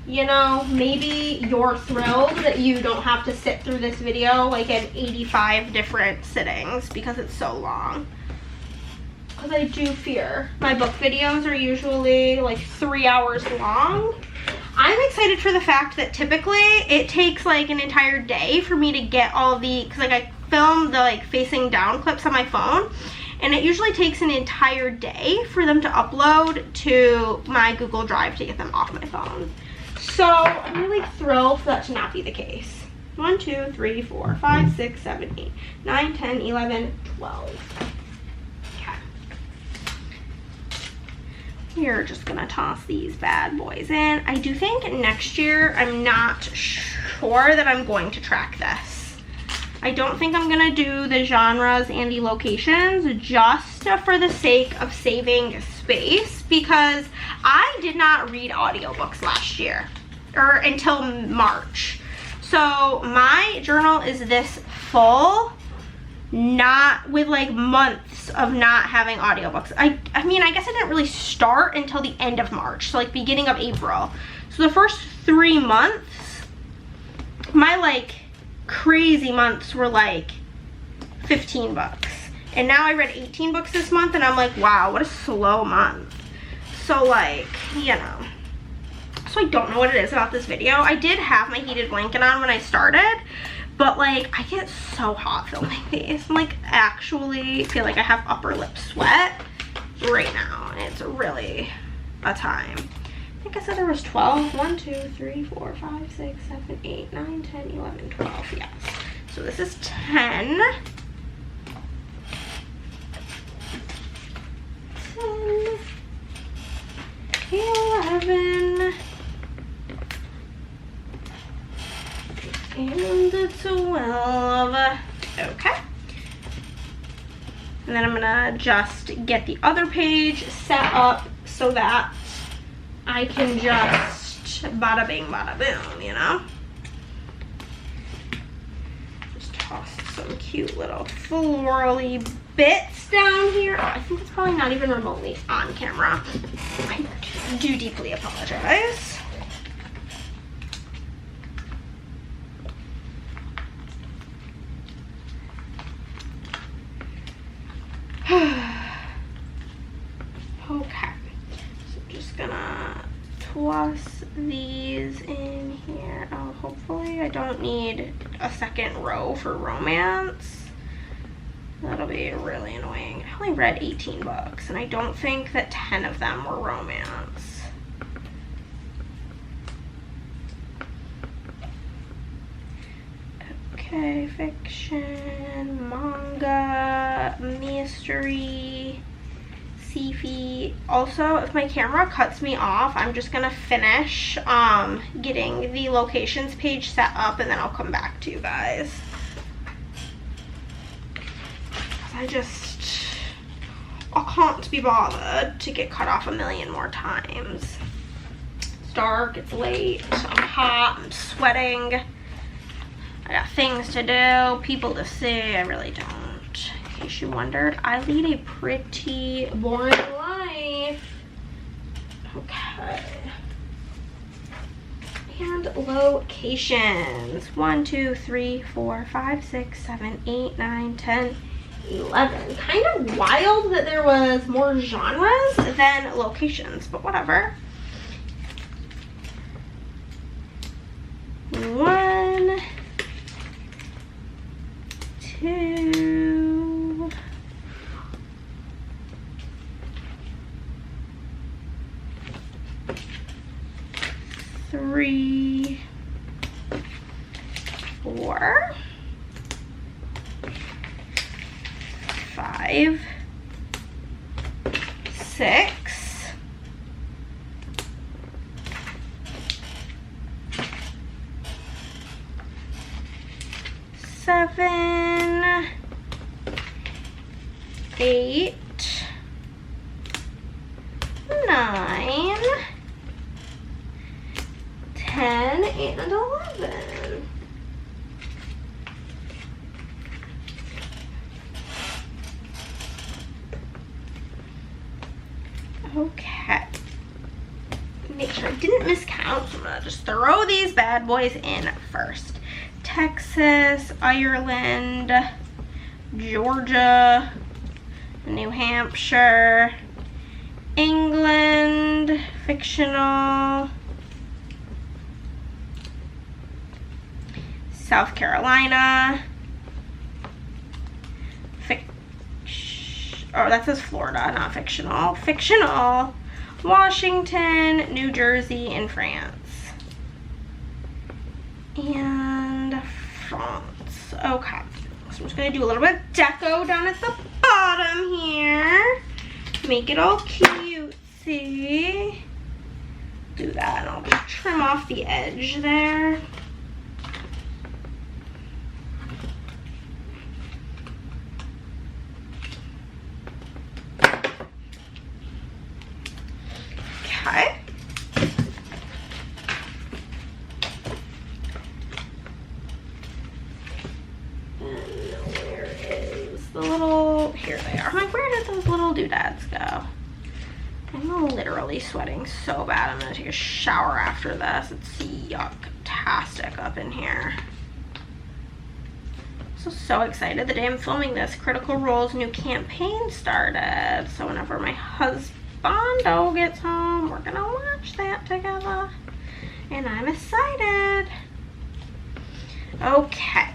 you know, maybe you're thrilled that you don't have to sit through this video like in 85 different sittings because it's so long. Because I do fear my book videos are usually like 3 hours long. I'm excited for the fact that typically it takes like an entire day for me to get all the, because like I film the like facing down clips on my phone, and it usually takes an entire day for them to upload to my Google Drive to get them off my phone. So I'm really thrilled for that to not be the case. 1, 2, 3, 4, 5, 6, 7, 8, 9, 10, 11, 12. We're just gonna toss these bad boys in. I do think next year, I'm not sure that I'm going to track this. I don't think I'm gonna do the genres and the locations just for the sake of saving space, because I did not read audiobooks last year or until March. So my journal is this full, not with like months of not having audiobooks. I mean, I guess I didn't really start until the end of March, so like beginning of April. So the first 3 months, my like crazy months were like 15 books. And now I read 18 books this month, and I'm like, wow, what a slow month. So like, you know. So I don't know what it is about this video. I did have my heated blanket on when I started, but like, I get so hot filming these. I'm like, actually feel like I have upper lip sweat right now, and it's really a time. I think I said there was 12. 1, 2, 3, 4, 5, 6, 7, 8, 9, 10, 11, 12. Yes. So this is 10. 10. 11. And 12. Okay. And then I'm gonna just get the other page set up so that I can just bada bing, bada boom, you know? Just toss some cute little florally bits down here. Oh, I think it's probably not even remotely on camera. I do deeply apologize. Okay, so I'm just gonna toss these in here. Oh, hopefully I don't need a second row for romance. That'll be really annoying. I only read 18 books, and I don't think that 10 of them were romance. Okay, fiction, manga, mystery, sci-fi. Also, if my camera cuts me off, I'm just gonna finish getting the locations page set up, and then I'll come back to you guys. I can't be bothered to get cut off a million more times. It's dark, it's late, I'm hot, I'm sweating. I got things to do, people to see. I really don't. In case you wondered, I lead a pretty boring life. Okay. And locations. 1, 2, 3, 4, 5, 6, 7, 8, 9, 10, 11. Kind of wild that there was more genres than locations, but whatever. 1, 2, 3, 4, 5, 6, 7, 8, 9, 10, and 11. Okay. Make sure I didn't miscount. I'm gonna just throw these bad boys in first. Texas, Ireland, Georgia, New Hampshire, England, fictional, South Carolina, oh, that says Florida, not fictional. Fictional, Washington, New Jersey, and France. And France. Okay. So I'm just going to do a little bit of deco down at the bottom here. Make it all cutesy. Do that, and I'll just trim off the edge there. Okay. And where is the little, here they are. I'm like, where did those little doodads go? I'm literally sweating so bad. I'm gonna take a shower after this. It's yuck-tastic up in here. So excited. The day I'm filming this, Critical Role's new campaign started. So whenever my husbando gets home, we're gonna watch that together. And I'm excited. Okay.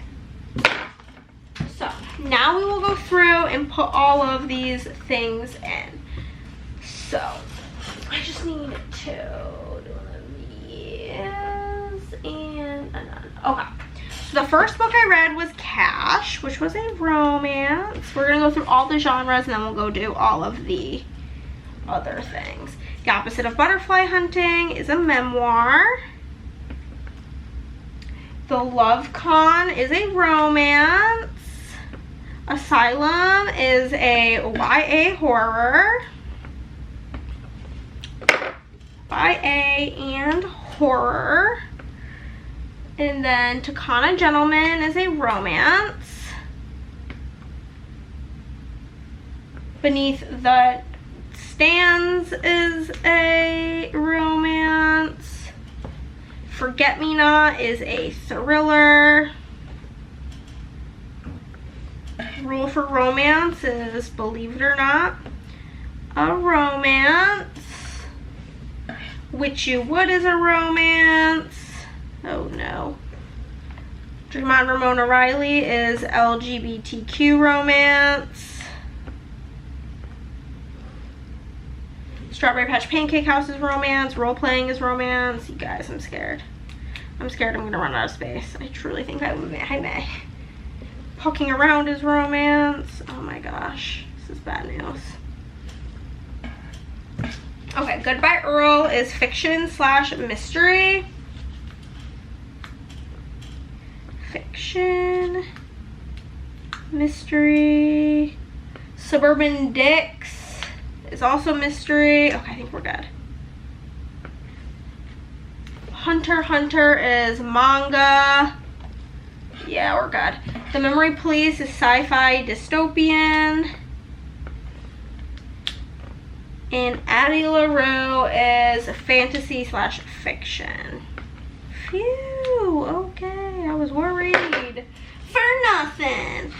So now we will go through and put all of these things in. So I just need to do one of these and another. Okay. So the first book I read was Cash, which was a romance. We're gonna go through all the genres and then we'll go do all of the other things. The Opposite of Butterfly Hunting is a memoir. The Love Con is a romance. Asylum is a YA horror. YA and horror. And then Takana Gentleman is a romance. Beneath the Stands is a romance. Forget Me Not is a thriller. Rule for romance is, believe it or not, a romance. Which You Would is a romance. Oh no. Dream On Ramona Riley is LGBTQ romance. Strawberry Patch Pancake House is romance. Role Playing is romance. You guys, I'm scared. I'm scared I'm gonna run out of space. I truly think I may. Poking Around is romance. Oh my gosh, this is bad news. Okay, Goodbye Earl is fiction / mystery. Fiction, mystery. Suburban Dicks is also mystery. Okay, I think we're good. Hunter Hunter is manga. Yeah, we're good. The Memory Police is sci-fi dystopian. And Addie LaRue is fantasy / fiction. Phew, okay, I was worried for nothing.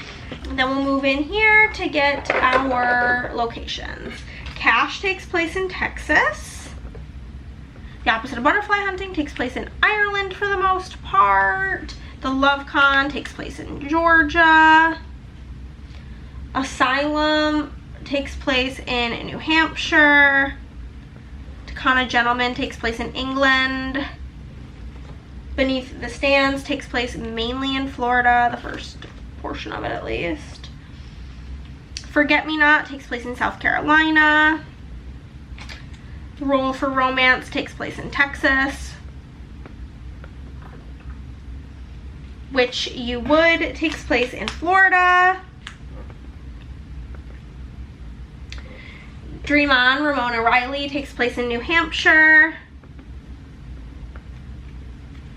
And then we'll move in here to get our locations. Cash takes place in Texas. The Opposite of Butterfly Hunting takes place in Ireland for the most part. The Love Con takes place in Georgia. Asylum takes place in New Hampshire. Takana Gentleman takes place in England. Beneath the Stands takes place mainly in Florida, the first portion of it at least. Forget Me Not takes place in South Carolina. Rule for Romance takes place in Texas. Which You Would takes place in Florida. Dream On Ramona Riley takes place in New Hampshire.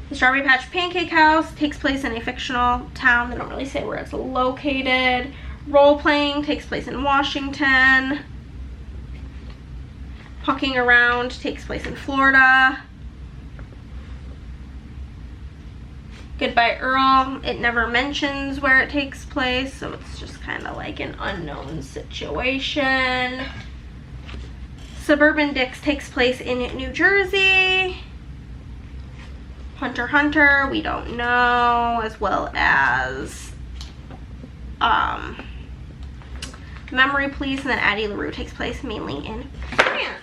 The Strawberry Patch Pancake House takes place in a fictional town. They don't really say where it's located. Role Playing takes place in Washington. Poking Around takes place in Florida. Goodbye Earl, it never mentions where it takes place, so it's just kind of like an unknown situation. Suburban Dicks takes place in New Jersey. Hunter Hunter, we don't know, as well as Memory Police, and then Addie LaRue takes place mainly in France.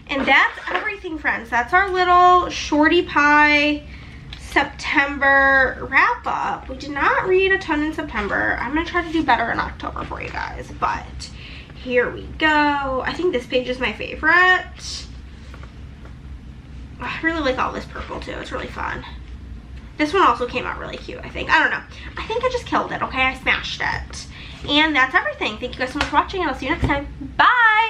And that's everything, friends. That's our little Shorty Pie September wrap up. We did not read a ton in September. I'm gonna try to do better in October for you guys, but here we go. I think this page is my favorite. I really like all this purple too. It's really fun. This one also came out really cute, I think. I don't know. I think I just killed it, okay? I smashed it. And that's everything. Thank you guys so much for watching, and I'll see you next time. Bye!